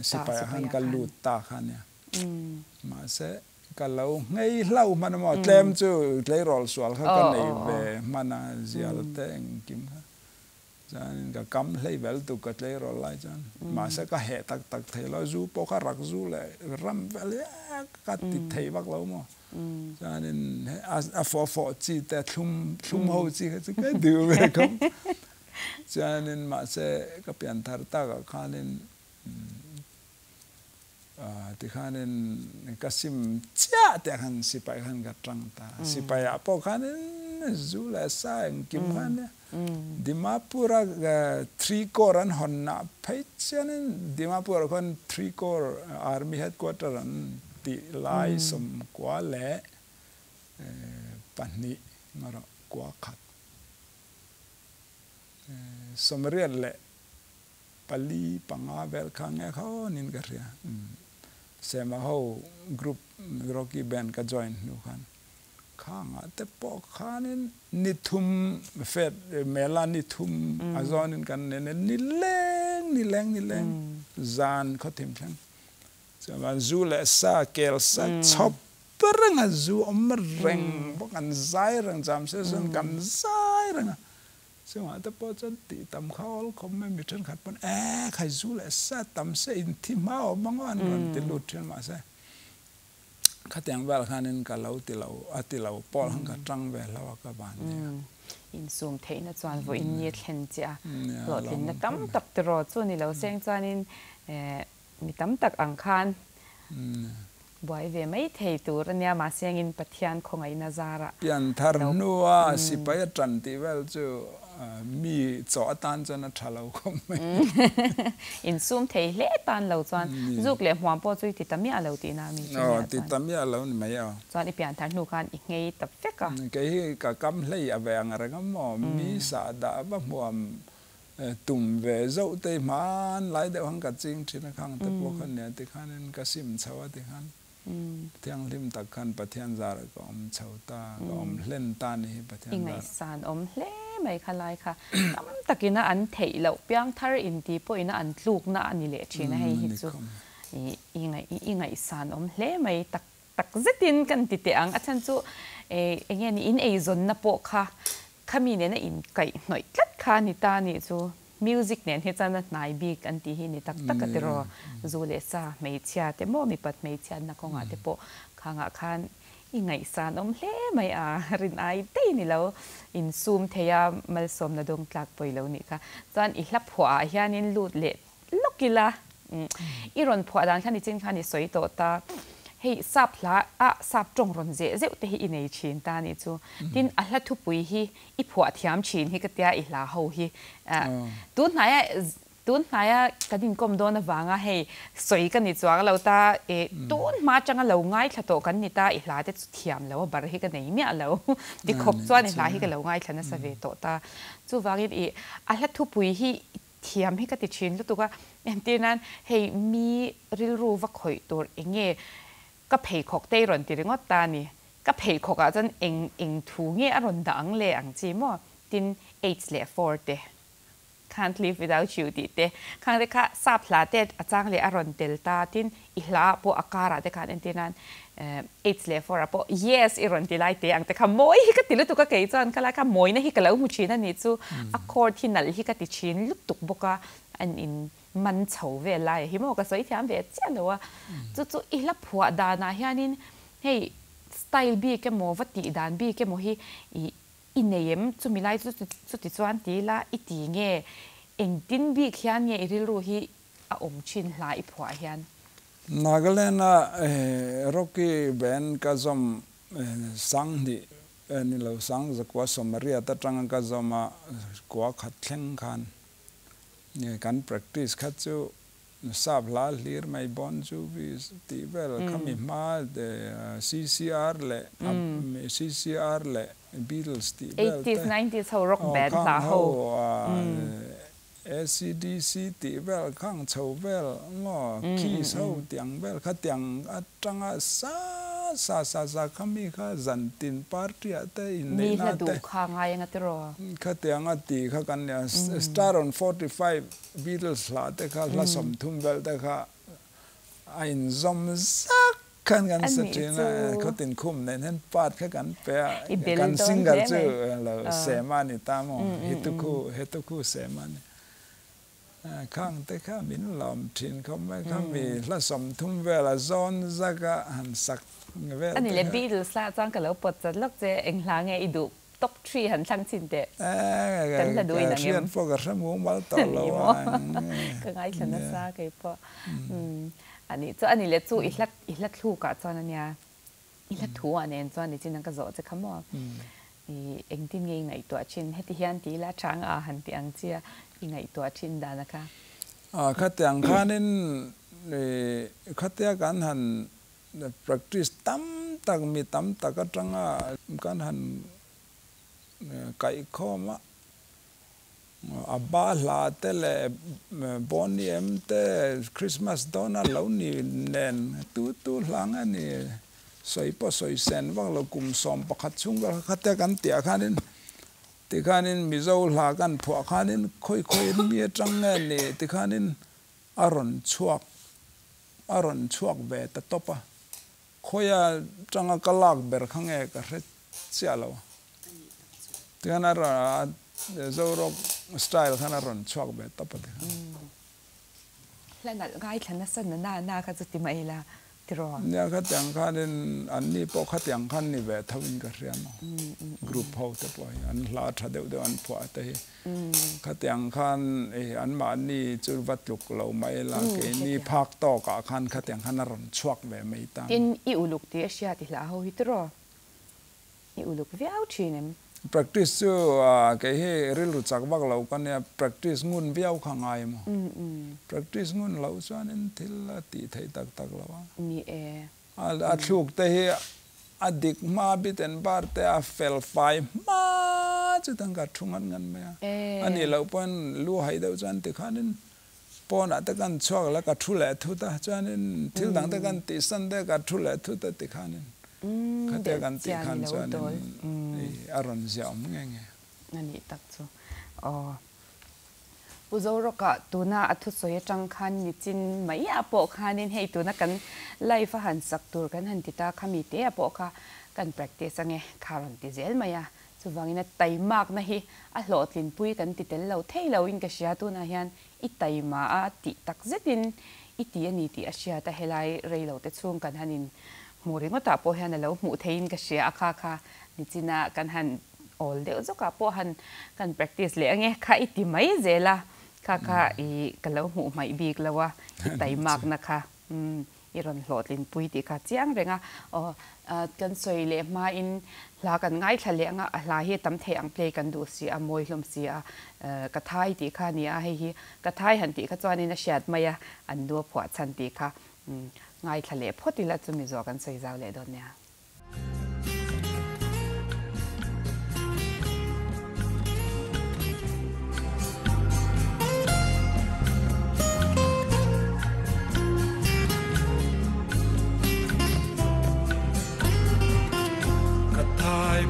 สิไปอาหารกันลูดตาขันเนี่ยมาเสกันเราไงเล่ามันหมดเต็มจู่เลยรอลสวลเขากันในเบมันเจียลเตงกิมจันก็กำเลยเวลตุกัดเลยรอลไล่จันมาเสก็เหตุตักเทเราจูปอกรักจูเลยรำเวลกัดติดเทบักเราหมดจันนี่ฟอจีแต่ทุ่มหัวจีก็จะก็ดูไปครับจันนี่มาเสก็เปลี่ยนทาร์ตาก็ขันที่ขันก็ซิมเจ้าแต่ขันสิไปขันก็ตรังตาสิไปอะพอขันจูเลยสายกิมขันเนี่ยดิมาปูระ3 core อันหอนนับไปเช่นดิมาปูระคน3 core army headquarter อันติไล่สมกว่าเล่ปันนี้มาระกว่าขัดสมเรียนเล่ปลีปังอาเวลคังเงเขานินกันเรียเสมาเขากรุ๊ปร็อกกี้แบนด์ก็ join ดูกันข้างแต่พอข้านิทุมเฟดเมลานิทุมอาจอนกันเนี่ยนิแรงจานเขาทิมทั้งจะมาจูเลสาเกลสาชอบเปรังจูอมเร่งพวกกันใจรังจำเสียส่วนกันใจรังซึ่งว่าแต่พอจะตีตำเขาเขาไม่มีเชิงขัดปนใครจูเลสาตำเสียอินทิมาอบางวันมันติดลุดเชิงมาใช่ข้าแต่งเวลานั้นก็เราติเราปอลหังกับจังเวลาก็บานเนี่ยอินซูมเทนจวนว่าอินเยเห็นจ้ะหลอดอินตั้มตักตรอจวนนี่เราเสียงจวนินมีตั้มตักอังคารบ่อยเวไม่เทตัวเนี่ยมาเสียงอินปะเทียนของไอ้นาซาระเปลี่ยนทาร์นัวสิไปจันติเวลจู่มีจอตันจนทะเลาคมอินซูมเทเลตันเราจวนจุกเลยหัวปอจุยติดตามีอะไรตีนามีติดตามีอะไรนี่ไม่เอาจวนอีเปลี่ยนทางนูกันอีกไงตับเฟกอะก็ให้กับกำเลยอะไรอะไรก็มอมีสาดาบ้ามัวตุ่มเวเจ้าเตมันหลายเดี๋ยวหังกัดจริงที่นักขังแต่พวกคนเนี่ยที่ขันก็ซิมเช้าที่ขันเที่ยงริมตะขันปะเทียนจาร์ก็อมเช้าตาก็อมเล่นตานี่ปะเทียนจาร์อีไงสารอมเล่ไม่คลายค่ะตะกี้น่ะอันเทเราเปียงทาร์อินดีพวกน่ะอันลูกน่ะอันนี้เละชีนะให้หิจูอีไงสารอมเล่ไม่ตักจะตินกันติดเตียงอาจารย์จูเงี้ยนี่อินจนน่ะพวกค่ะขมีเนี่ยน่ะอินไก่หน่อยกัดค่ะนี่ตานี่จูมิวสิกเนี่ยที่จะนั่นนายบีกันที่นี่ตักกันที่รอจูเลซ่าไม่เชียแต่โมมีปัดไม่เชียนักของอาที่พวกข้างอาคารอีไงสารอมเล่ไม่รินไอเต้นี่แล้วอินซูมเทียมัลสมนาดงกลากไปแล้วนี่ค่ะจนอีหลับหัวเฮียนินลูดเล็ดลูกกีฬาอีรอนผัวดันขันนี่จริงขันนี่สวยโตตาให้สับละสับจงรอนเจ๊แต่ให้อินไอชินตานี่จูดินอัลลัทุปุยฮีอีผัวเทียมชินฮีกเตียอีลาหูฮีตัวไหน tuôn này cái đình công đó là vàng hay soi cái này chua lâu ta tuôn mà chẳng là lâu ngay là tổ cái này ta ít lại để thiam lâu bảo hi cái này mía lâu đi khóc chua này lại hi cái lâu ngay là nó sẽ về tổ ta chú vàng cái là thu bùi hi thiam hi cái tiết chín lúc đó em tin anh hay mi rilu vắt khởi tổ nghe cái phải khóc tây rồi thì ngót ta nè cái phải khóc à chân em thu nghe ở rồi đắng lệ anh chỉ mà tin 8 lệ 4 thế can't live without you đi thế khang đấy cả sắp là thế trang lệ ở rồi delta tin ihla po akara thế kan em tin anh 8 lệ 4 po yes rồi thì lại thế anh thế khăm mồi cái tilu tụ cái cái chân cái là khăm mồi này hi cái lâu mu chín anh chú accord thì nãy hi cái tiết chín lúc tục boka anh inมันเฉาเวลาหิมะก็สวยที่อันเวเจ้าเลยว่าจู่ๆอีลับหัวดานะเฮียนี่เฮ้สไตล์บีก็โมวัตติดานบีก็โมฮีอินเนียมจู่มีไลจู่ติดจวนตีละอีตีเงี้ยเอ็งดินบีเฮียนเงี้ยริลูฮีอาอมชินหลายผัวเฮียนนาเกเลน่ะร็อกกี้แบนก็จอมสังดินี่เราสังจะกว่าสมรีแต่จังก็จอมกว่าขัดแข่งขันเนี่ยการ practice ขัดจูทราบลาลีร์ไม่บอนจูวิสตีเวลคำมีมาCCR เลย CCR เลย Beatles ตีเวล 80s 90s เขา rock band สาเขา SCDC ตีเวลข้างเฉาเวลง้อขี้เฉาเตียงเวลขัดเตียงจังซาคำมีข้าจันตินปาร์ตี้แต่อินเดียน่ะแต่ข้างไงงั้นตัวข้าเตียงตีข้ากันเนี่ย Star on 45 Beatles ละแต่ข้าละสมทุมเวลแต่ข้าไอ้ซอมซักกันสตรีน่ะเขาตินคุ้มในนั้นปาดข้ากันเปียกันซิงกันจูเราเสมานิตามองฮิตุคูเสมานิข้างแต่ข้ามินลอมทินเขาไม่ข้ามีละสมทุมเวลจอนซักหันสักอันนี้เลยบีดส์ละจังกันแล้วปวดจะลักเจเอ็งหลังไงอีดูtop 3หันทั้งสิ้นเด็ดกันละด้วยนะเงี้ยโฟกัสมูมาต่อแล้วก็ง่ายฉันน่ะซาเก็บพออันนี้เลยจู่อีลัดทูกะจอนันเนี่ยอีลัดทูอันนี้จอนี่จริงนั่งก็โจจะคำว่าเอ็งที่ไงตัวชินให้ที่ยันที่ละช้างหันที่อังเจียไงตัวชินดานะคะขัดอย่างข้านี่ขัดอย่างการหันpractice ตั้มตักมีตั้มตักก็จังการหันไก่ข้อมะอับบาลาเตเลบอนนี่เอ็มเตคริสต์มาสดอนเหล่านี้เน้นตู้หลังอันนี้สวยพอสวยเซนว่าเรากุมสอมประคัดชุ่งก็ขัดกันเตี่ยข้านี่ที่ข้านี่มิโซลากันผัวข้านี่ค่อยมีจังเงินนี่ที่ข้านี่อารอนชวกเวตตบะคอยจังกลากเบอร์ข้างเอกเรเสียแล้วที่นั่นเราZoRockสไตล์ข้างนั้นรอนชวกเบตตบะที่แล้วนั่นง่ายขนาดนั้นน่าก็จะติมาเอล่ะที่รอเนี่ยขัดอย่างข้านี่อันนี้พอขัดอย่างข้านี่เวทวินกันเรียนกรุ๊ปเฮาแต่พออันลาทัดเดียวอันพอแต่ขัดอย่างข้าอันมาอันนี้จุดวัดลุกเราไม่ละเกนี่พักต่อกับข้าขัดอย่างข้านรอนชวกเบไม่ตามที่อีอุลุกที่เอเชียที่ละเฮาฮิตรออีอุลุกวิเอาชีนมpractice จูเกี่ยเรื่องรู้จักบ้างเรากันเนี่ย practice งุนวิเอาข้างไงมั้ง practice งุนเราส่วนนี้ที่ละตีไทยตักเรามีอัดลูกแต่อดีตมาบิดเอ็นบาร์แต่เฟลไฟมาจะตั้งกัดทุ่งเงินไหมอันนี้เราเป็นลู่ให้เดาจันติขานินปอนแต่กันชอบแล้วก็ทุเรศทุตาจันนินที่หลังแต่กันติสันแต่ก็ทุเรศทุตาติขานินขัดกันติขันจันนินอารมณ์เสียวมึงไงอันนี้ตักจูผู้ZoRockตัวน่าอัตุสวยจังคันนี่จินไม่อยากปอกคันนี่ให้ตัวน่ากันไล่ฟันสักตัวกันหันติตาขมิเตะปอกกัน practice ไงคารันติเซลมา呀สุวรรณนี่ไตมากนะฮีอัลโหลดลินปุยกันติเตลเราเทเราอินกับเชียตัวน่ะยันอีไตมาติตักเซตินอีตีอันนี้ติอาเชียแต่เฮลัยเรย์เราเตช่วงกันหันมูริงก็ตาโปหันเราหมู่เทนกับเชียค่ะนี่จิน่ากันหัน all เดี๋ยวจะกับโปหันกัน practice เลยไงค่ะอีตีไม่เจล่ะค่ะอีกันแล้วหูไม่บีกแล้วว่าไตมากนะคะ i ron hlot lin pui ti kha chiang renga kan soi le ma in la kan ngai thale anga a hla hi tam the ang play kan du si a moi hlom si a ka thai ti kha ni a hi ka thai han ti kha chuan in a shat maya an du phwa chan ti kha ngai thale photi la chu mi zo kan soi zaw le don nia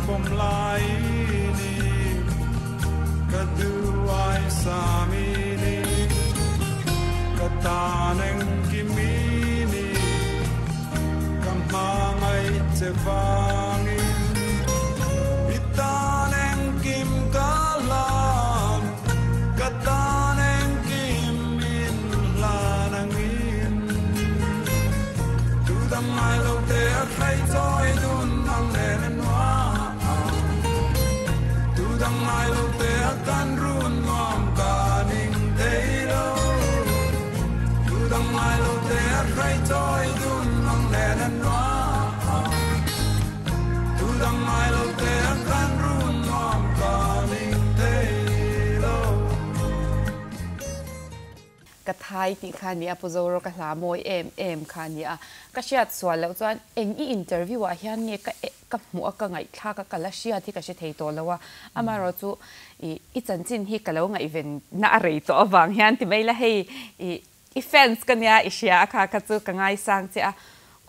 Pom lai ni kadu ai sami ni kataneng kimi ni kamangai cevangin itaneng kim kalam kataneng kim in lanangin tudang ai lo te khai choi dun mang nen wa Dang ai lo te kan run ngom kaning dei lo Dang ai lo te rai toi dun mang nen an wa Dang ai lo te kan run ngom kaning dei lo กะทายติคานี่ปุโซโรกะลาโมยเอ็มคานี่กะเชียดสวนแล้วจวนเอ็งอีอินเตอร์วิวว่าเฮียนเนี่ยกับหัวกะไงท่ากับกะละเชียที่กะเชเทตัวแล้วว่าอามาเราจูอีจันจินฮีกะแล้วไงอีเวนน่าอะไรตัวบางเฮียนที่ไม่ละให้อีแฟนส์กันเนี่ยอีเชียค่ะกะจูกะไงสร้างเจ้า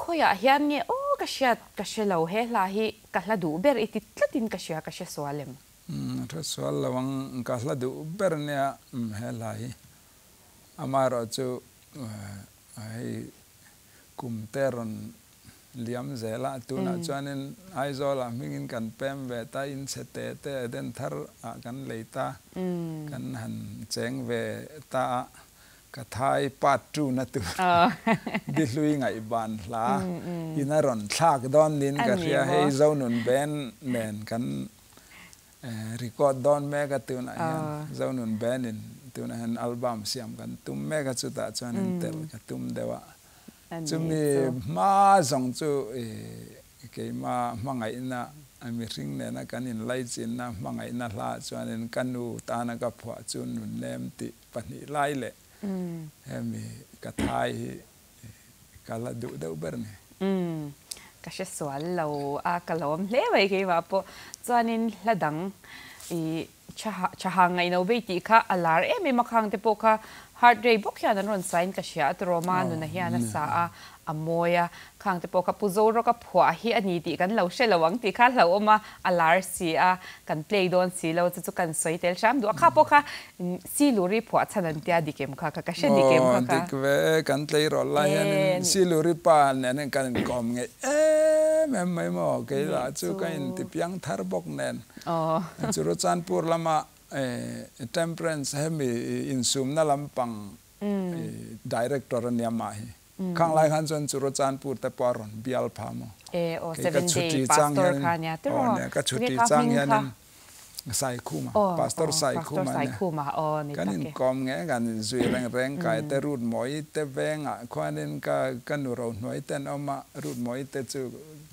คุยเฮียนเนี่ยโอ้กะเชียกะเชเราเฮลาฮีกะละดูเบอร์อีติดตินกะเชียกะเชสวาเลมถ้าสวาลวังกะละดูเบอร์เนี่ยเฮลาฮีอามาเราจูให้กุมเตรอนเลี้ยมเจละตัวน่ะจวนนั้นไอโซล่ะมิงินกันเปมเวตาอินเสเตเตเดนทาร์กันเลยตากันหันเจงเวตากระทายปัดจูนัตัวดิลุยไงบานลาอินารอนทากดอนนินกันเรียให้เจ้าหนุนเบนเนนกันรีคอร์ดดอนแม่กันตัวน่ะเจ้าหนุนเบนนินตัวนั้นอัลบั้มเสียมกันตุ้มแม่ก็จุดจวนนั้นเตลกันตุ้มเดว่าจุดมีมาส่งจูเกี่ยมาไงน่ะมีริงเนี่ยนะกันอินไลจินนะมาไงน่ะลาจวนนั้นกันนูตานะกับผัวจุนนุนเนมติปนิไลเละมีกระทายกาลดูเดาเบอร์เนี่ยก็เชื่อส่วนเรากะลมเล่ไว้กี่ว่าพอจวนนั้นละดังชะหางไงโนเวติค่ะอลาร์มีมาคังเตปค่ะฮาร์ดเรย์บุกยานันรอนไซน์ก็เชียตโรมานุนะเฮียนัสาอโมยคังเตปค่ะปุโซโรกับผัวเฮียอันนี้ติกันเราเชื่อระวังติค่ะเราเอามาอลาร์สีกันเพลย์โดนสีเราจะจุกันสวยเตลชามดูค่ะปค่ะซีลูรีผัวฉันนั่นเดียดิเกมค่ะก็เชื่อดิเกมค่ะดิเกกันเพลย์รอลายนซีลูรีปานเนี่ยกันกอมไงแม่ไม่มองกี่ละจูกันติเพียงทาร์บกเนนจูรจันปูร์ละมาtemperance ให้มีอินซูมนั่นลำปังdirector เนี่ยมาข้างหลังหันจนจูรจันปูร์แต่ปอรอนบิอัลพามก็ชุดที่จังเนี่ยก็ชุดที่จังเนี่ยใส่คู่มาพาสตอร์ใส่คู่มาเนี่ยกันอินกอมเงี้ยกันจุยแรงกายแต่รูดหมอยแต่แวงควานินกันนูเราหน่อยแต่เอามารูดหมอยแต่จู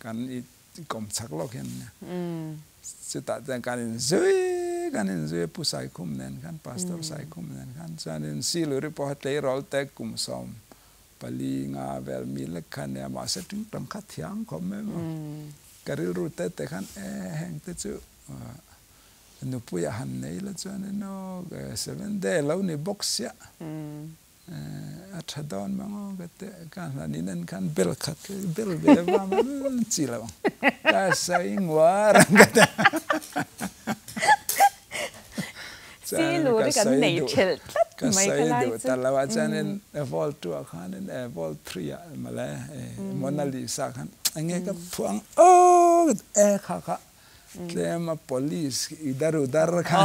กันอีกอมชักลอกเห็นเนี่ยสุดท้ายกันอินจุยกันอินจุยผู้ใส่คุ้มเน้นกันพาสตอร์ใส่คุ้มเน้นกันจนอินซีลูริพอเตยรอลเตกุมซอมปลีงาเวลมีเล็กขันเนี่ยมาเสถึงตั้งขัดยังคอมเมมกริลรูเตแต่ขันแห่งเตจูนุปุยหันเนี่ยละจวนนก7 day แล้วนี่บ็อกซ์ยะอัฐดอนมังก็เตกันนี่นั่นกันเบลคัดเบลเบลว่ามันจีละบังก็ใส่หัวรังกันซีลูด้วยกันเนเชลก็ใส่ดูแต่ละว่าจะนั่นVol 2ขันนั่นVol 3มาเลยโมนาลิซาขันอันนี้ก็พวงโอ้ค่ะเตมา police อีดารุดาร์กัน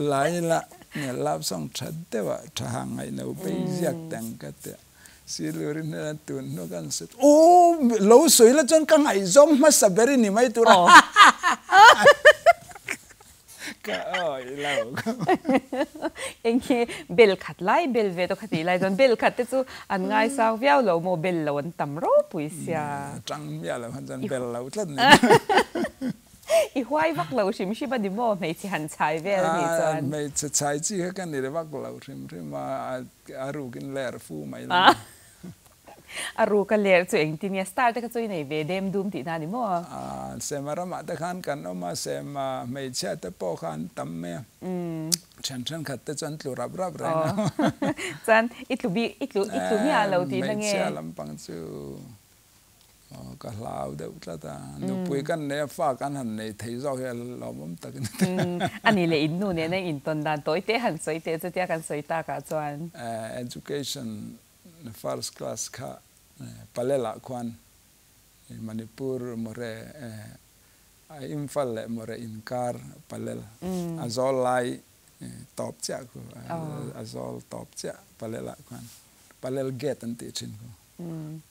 หลายละเนี่ยรับส่งชัดเดียวทางไงเราไปยักแต่งกันเตะสิลูรินนั่นตุนนกันสุดโอ้เราสวยแล้วจนกังไงจอมมาสับเบรินี่ไม่ตัวละ ก็แล้วเองเบลขัดไล่เบลเวตขัดไล่จนเบลขัดที่จู่อันง่ายสาวเวียวเราโมเบลเราอันต่ำรูปุยเสียจังเมียเราพันจันเบลเราเล่นอีควายวักเราชิมบันดิโมไม่ที่หันชายเวลนี่จวนไม่จะใช้จีเขากันนี่เลยวักเราชิมมาอารูกินแหลร์ฟูไม่ละอารูกันเลร์ตัวเองที่เนี่ยสตาร์ทก็ช่วยในเวเดมดูมที่นั่นดิโมเสมารามาตะขันกันออกมาเสมาไม่เชื่อแต่ปอขันตั้มเมียฉันขัดแต่จันทลุรับแรงจันอิตลุมีอะไรที่นั่งเงี้ยไม่เชื่อลำปังจูก็ลาวเดี๋ยวตาหนูปุยกันเนี่ยฝากกันหันในที่เราเห็นเราไม่ตักอันนี้เลยอินนูเนี่ยในอินตอนนั้นตัวเตะหันสวยเตะจะเตะกันสวยตากาจวนeducation first class ค่ะปะเลละควันมณิปุรมเรอิมฟัลเลมเรอินการปะเลลอาซอลไลตอบเจ้ากูอาซอลตอบเจ้าปะเลละควันปะเลลเกตันติชิน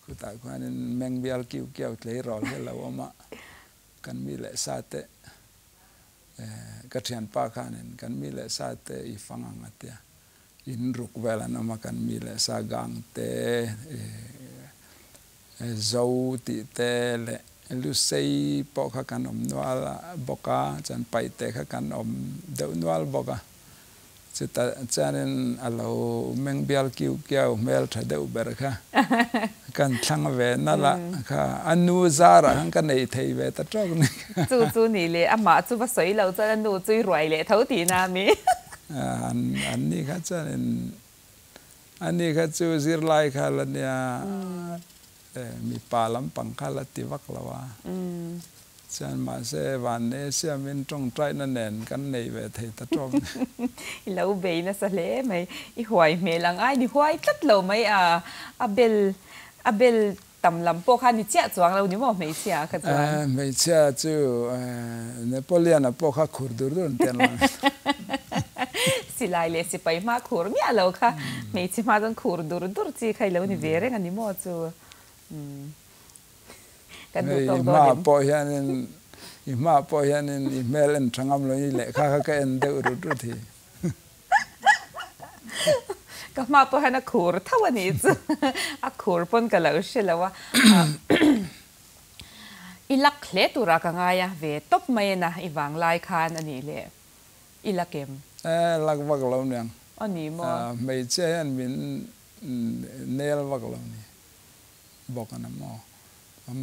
กูตาควันแมงเบียลคิวเกี่ยวเลยรอเลยแล้วว่ากันมีเลสาเตกัจจันปาคานินกันมีเลสาเตอีฟังอังเตียอินรุกเวลานามากันมีเลสากังเตzow ti te le lu sei po kha kan om nual boka chan pai te kha kan om deu nual boka chita chanen alo meng bial kiu kiau mel tha deu ber kha kan thlang ve na la kha anu zara kan nei thei ve ta trok ni chu ni le ama chu ba soi lo cha nu chui roi le thau ti na mi an ni kha chanen an ni kha chu zir lai kha la niaมีปลาลำปังคาลติวักละวะฉันมาเสวันนี้เสียมินตรงใจนั่นเองกันในเวทีตะจงแล้วเบย์น่ะสเลไม่อีหวยเมลังไอ้นี่หวยตัดเราไม่อาเบลตำลำโปคันนี่เจ้าจวงเรานี่มั้งไม่เสียกันจวงไม่เสียจู่เนโปเลียนโปคันขุดดูดูเต็มเลยสิไลเลยสิไปมาขุดมีอะไรค่ะไม่ใช่มาต้องขุดดูจีใครเรานี่เวรกันนี่มั้งจู่กันดูตรงตัวมาปอยยันมาปอยยันเมลันช่างอำลอยเละข้าก็เอ็นเดือดรุดทีก็มาปอยนักขูดเท่าวันนี้จ้ะขูดปนกันแล้วใช่แล้วว่าอีลักเละตุระกังไงอะเวทบไม่นะอีวางลายคานอันนี้เลยอีลักเกมลักวักเราเนี่ยอันนี้มั้งไม่ใช่อันมินเนลวักเรานี่บอกกันนะหมอ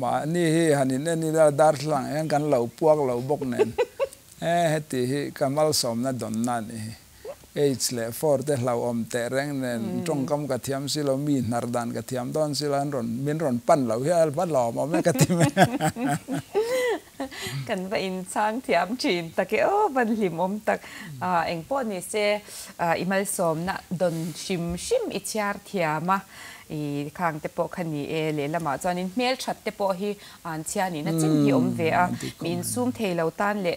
มานี่ฮันนี่เราดาร์สลังยังกันเราพวกเราบอกเน้นเหตุที่กัมลสมนั่นดอนนั่นH เลยฟอร์เดเราอมแต่แรงเน้นตรงกำกระเทียมสิเรามีนาร์ดันกระเทียมดอนสิเราหล่นมินหล่นปั้นเราเฮ้ยปั้นหล่อมาไม่กระเทียมกันไปอินช่างเทียมจีนตะเกียบบันลิมอมตักเอ็งป้อนนี่เซอิมัลสมน่ะดอนชิมอิจฉาเทียมข้างเตปคันนี้เลยละมาจอนินเมลชัดเตปฮีอันเชียนี่นะจิ้มหิอมเวะมีอินซูมเทเลาตันเลย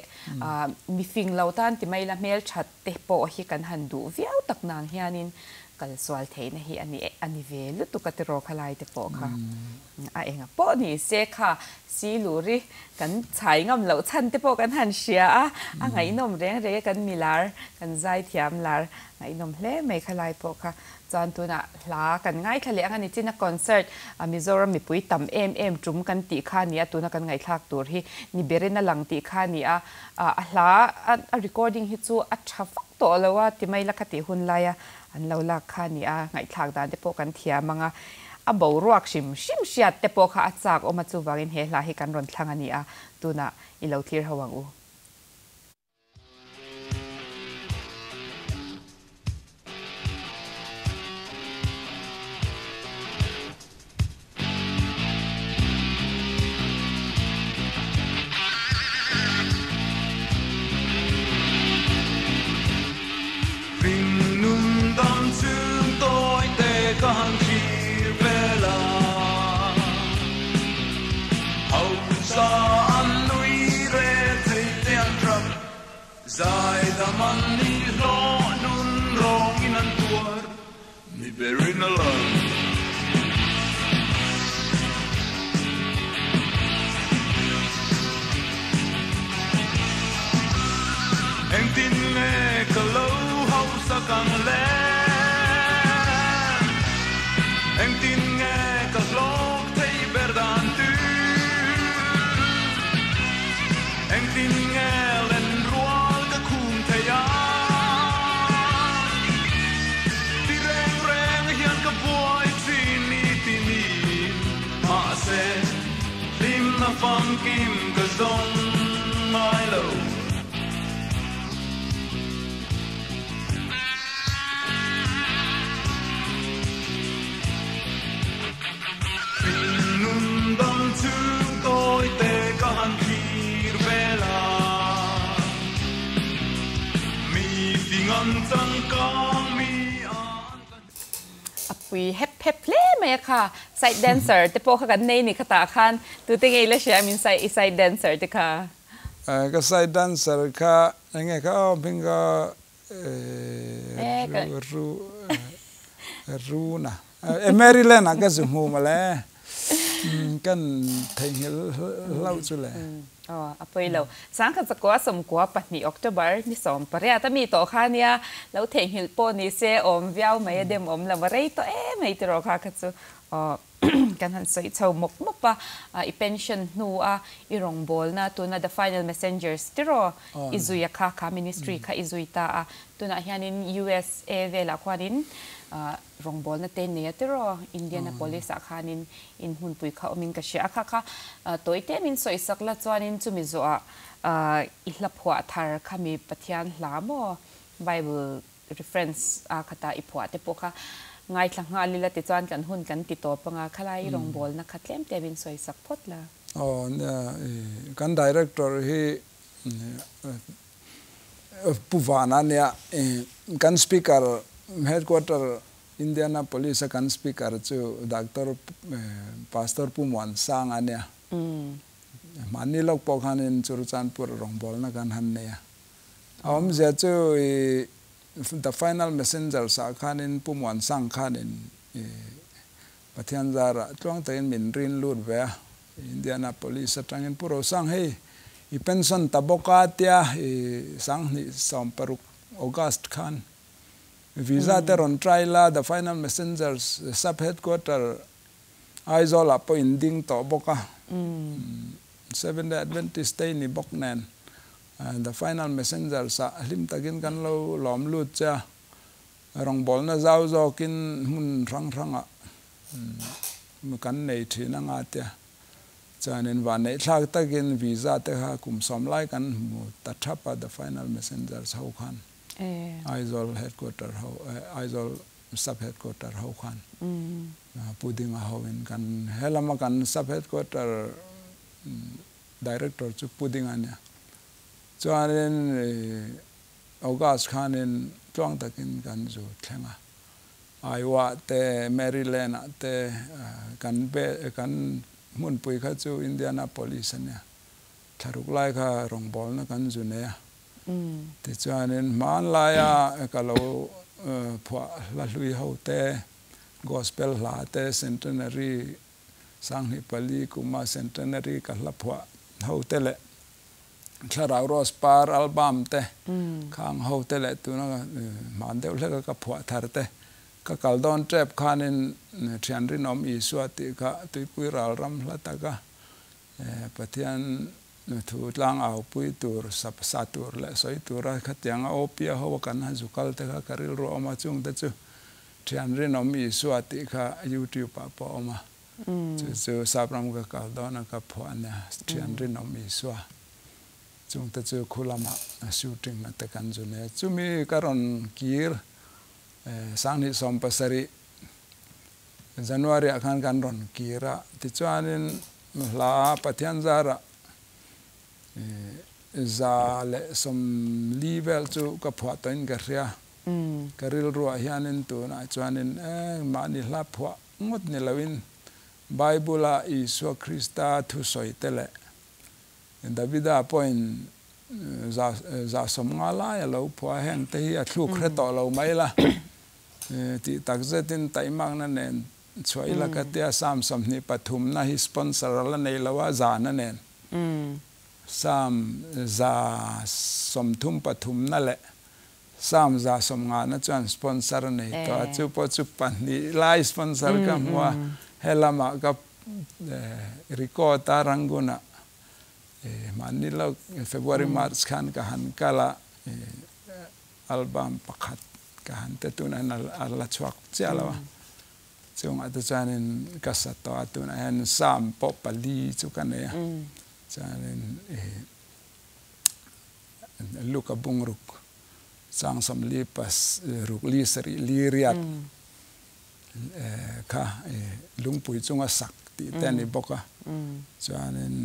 มีฟิงเลาตันที่ไม่ละเมลชัดเตปฮีกันหันดูเวียวตักนางเฮียนินกันสวลเทนะฮีอันนี้เวลุตุกติโรคลายเตปค่ะเองปอนี่เซค่ะซีลูรีกันใช้งำเหลาชันเตปกันหันเชียไงนมเร่งกันมีลาร์กันใจเทียมลาร์ไงนมเล่ไม่คลายปอค่ะจอนตัวน่ะลากันง่ายทะเลกันนี่จีน่ะคอนเสิร์ตมิโซรัมมีปุยต่ำจุ่มกันตีข้านี้ตัวน่ะกันง่ายทากตัวที่นี่เบรน่ะหลังตีข้านี้ลาrecording ฮิตซูชัฟตัวเลยว่าที่ไม่ลักติหุ่นลายอันเราลักข้านี้ง่ายทากด่านเตปกันเทียมังบ่าวรวกชิมเชียดเตปข้าจากออกมาจูวากินเฮลาให้กันรอนทางอันนี้ตัวน่ะอีเราทีร์หวังอูZai da man ni lo nun rong in an tuar mi berin alam en tin na phong kim ka zong mai lo nun dam chu tôi te ka han thir vela mi tingan chang ka mi apui hep ple maya ka side dancer te po ka nei ni khata khan tu te ngei la sha min side dancer te ka ka side dancer ka nge ka pinga ru na Maryland ka zumu male kan thengil lau chu le apoi lo sang ka zakwa som kwa patni October ni som pare ta mi to kha nia lo thengil po ni se om viau mai dem om la rei to mai tro kha ka chu kan han soi chau mok pa I pension nu I rong bol na tu na the final messengers tiro izuya ka ministry ka izuita tu na hianin USA vela kwanin rong bol na ten ne tiro Indianapolis akhanin in hun pui kha omin ka sha kha toite min soi sakla chuanin chu mi zo ihla phwa thar khami pathian hlamo Bible reference khata I phwa te pokha ngai thlang nga lila te chuan kan hun kan ti to panga khalai rong bol na khatlem te bin soi sak phot la kan director hi puvana ne kan speaker headquarter Indianapolis kan speaker chu Dr. Pastor Pumwan sang ania mani lok pokhanin Churchanpur rongbol na kan han ne om je chu the final messenger sa khanin Pumwan sang khanin pathian zara tlong tain min rin lut ve Indianapolis atangin puro sang hei I pension taboka tia sang ni som paruk August khan visa teron traila the final messengers sub headquarter Aizawl appointing to boka 7 Adventist day ni boknen the final messengers sa lim takin kan lo lom lut cha rong bol na zau zo kin mun rang mu kan nei thina nga tia chanin wa nei thak takin visa te ha kum som lai kan mu ta thapa the final messengers ho khan Aizawl headquarter Aizawl sub headquarter ho khan puding ho in kan helama kan sub headquarter director chu puding ania chuanin August khan in tlong takin kan zu thlenga Iowa te Maryland te kan mun pui kha chu Indianapolis ania tharuk lai kha rong bol na kan zu ne te chuanin man laya kalo phwa la hlui ho te gospel la te centenary sanghi pali kuma centenary ka la phwa ho te le thlara ros par album te khang ho te le tu na man deu le ka phwa thar te ka kaldon trap khanin thianri nom I swati ka tuipui ral ram la ta ka pathian thu tlang au pui tur sap satur le soi tura khatyang opia ho kan ha zukal te kha karil ro ma chung te chu thianri nom I swati kha YouTube pa po ma chu sapram ka kaldon ka phwana thianri nom I swa chung te chu khulama shooting na te kan june chumi karon kir sangni som pasari January akhan kan ron kira ti chuanin la pathian zara za le som level chu ka phwa toin ka ria karil ro hianin tu na chuanin mani hla phwa ngot ni lawin Bible Isu Krista thu soi tele Davida point za som ngala ya lo phwa heng te hi a thlu khre to lo mai la ti takzetin taimang na nen choila ka tia sam som ni pathum na hi sponsor la nei lawa za na nen sam za som thum pathum na le sam za som nga na chan sponsor nei to chu po chu pan ni lai sponsor ka mua helama ka record taranguna manila February March khan ka han kala album pakhat ka han te tun an ala chwak chalawa chung atu chanin kasato atu na hen sam popali chu kanea chanin luka bungruk sang som lipas ruk li seri liriat ka lungpui chunga sak ti teni boka chanin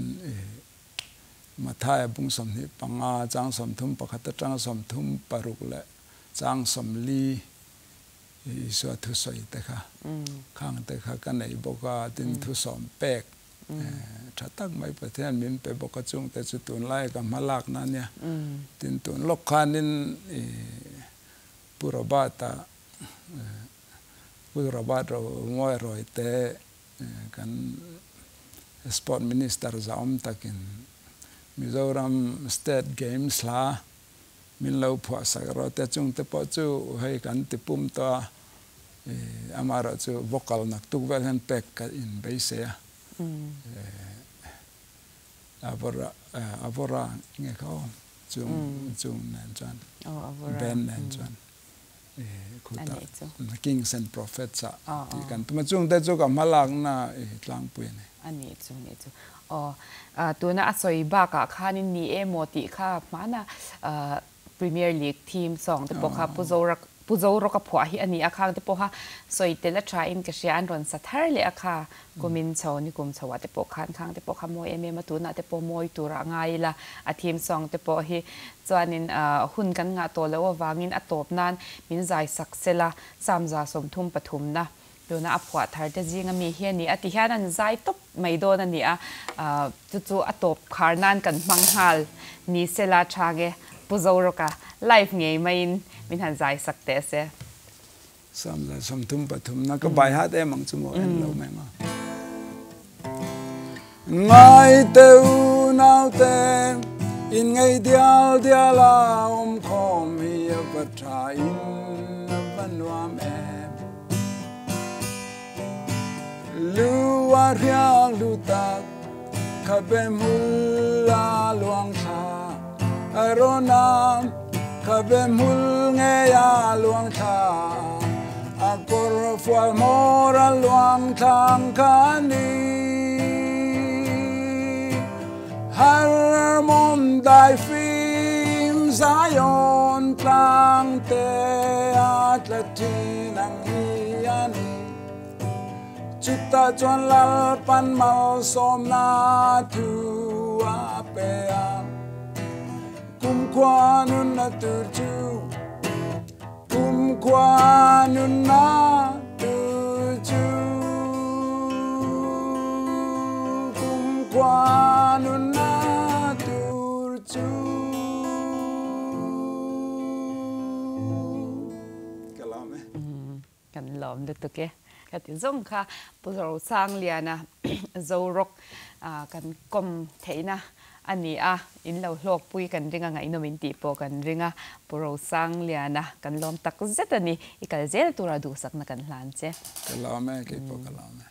mathai bung som ni panga chang som thum pakhata chang som thum paruk le chang som li so thu soi te kha khang te kha kan nei boka tin thu som pek thatak mai pathian min pe boka chung te chu tun lai ka malak na nya tin tun lok khanin purabata ro moi roi te kan sport minister zaom takin Mizoram State Games la min lo phwa sagro te chung te po chu hei kan ti pum to amara chu vocal nak tuk vel han pek ka in beise avora nge ko chung nan chan ben nan chan khuta kings and prophets ti kan tuma chung te chu ka malak na tlang pui ne ani chu tuna asoi ba ka khanin ni emoti kha mana Premier League team song te pokha puzorok ka phwa hi ani akhang te poha soitela try in ka sian ron sathar le akha kumin chawni kum chawa te pokhan khang te pokha mo em matuna te po moi tura ngai la a team song te po hi chuanin hun kan nga to lo wangin atop nan min zai saksela samza som thum pathum na tuna aphwa thar te jinga mi hiani ati hianan zai top maidon ani a chu atop kharnan kan manghal ni sela thage puzoroka life ngei main min han zai sakte se samza som thum pathum na ka bai hat em ang chumo en lo mai ma ngai te u nau te in ngai diala khom hi patha in vanwam em luwa riang luta kabem hula luang tha aronam kabem hul nge ya luang tha akor fual mora luang thang kani harmon dai fim zion tlang te atlatin ang iani chita chuan lal pan mal som na thu apea kum kwanun na tur chu kum kwanun na tur chu kum kwanun na tur chu kalame kan lom de to ke kati zong kha Rosangliana ZoRock kan kom theina ani in lo hlok pui kan ringa ngai no min ti po kan ringa Rosangliana kan lom tak zet ani ikal zel tura du sak na kan hlan che kalame ke po kalame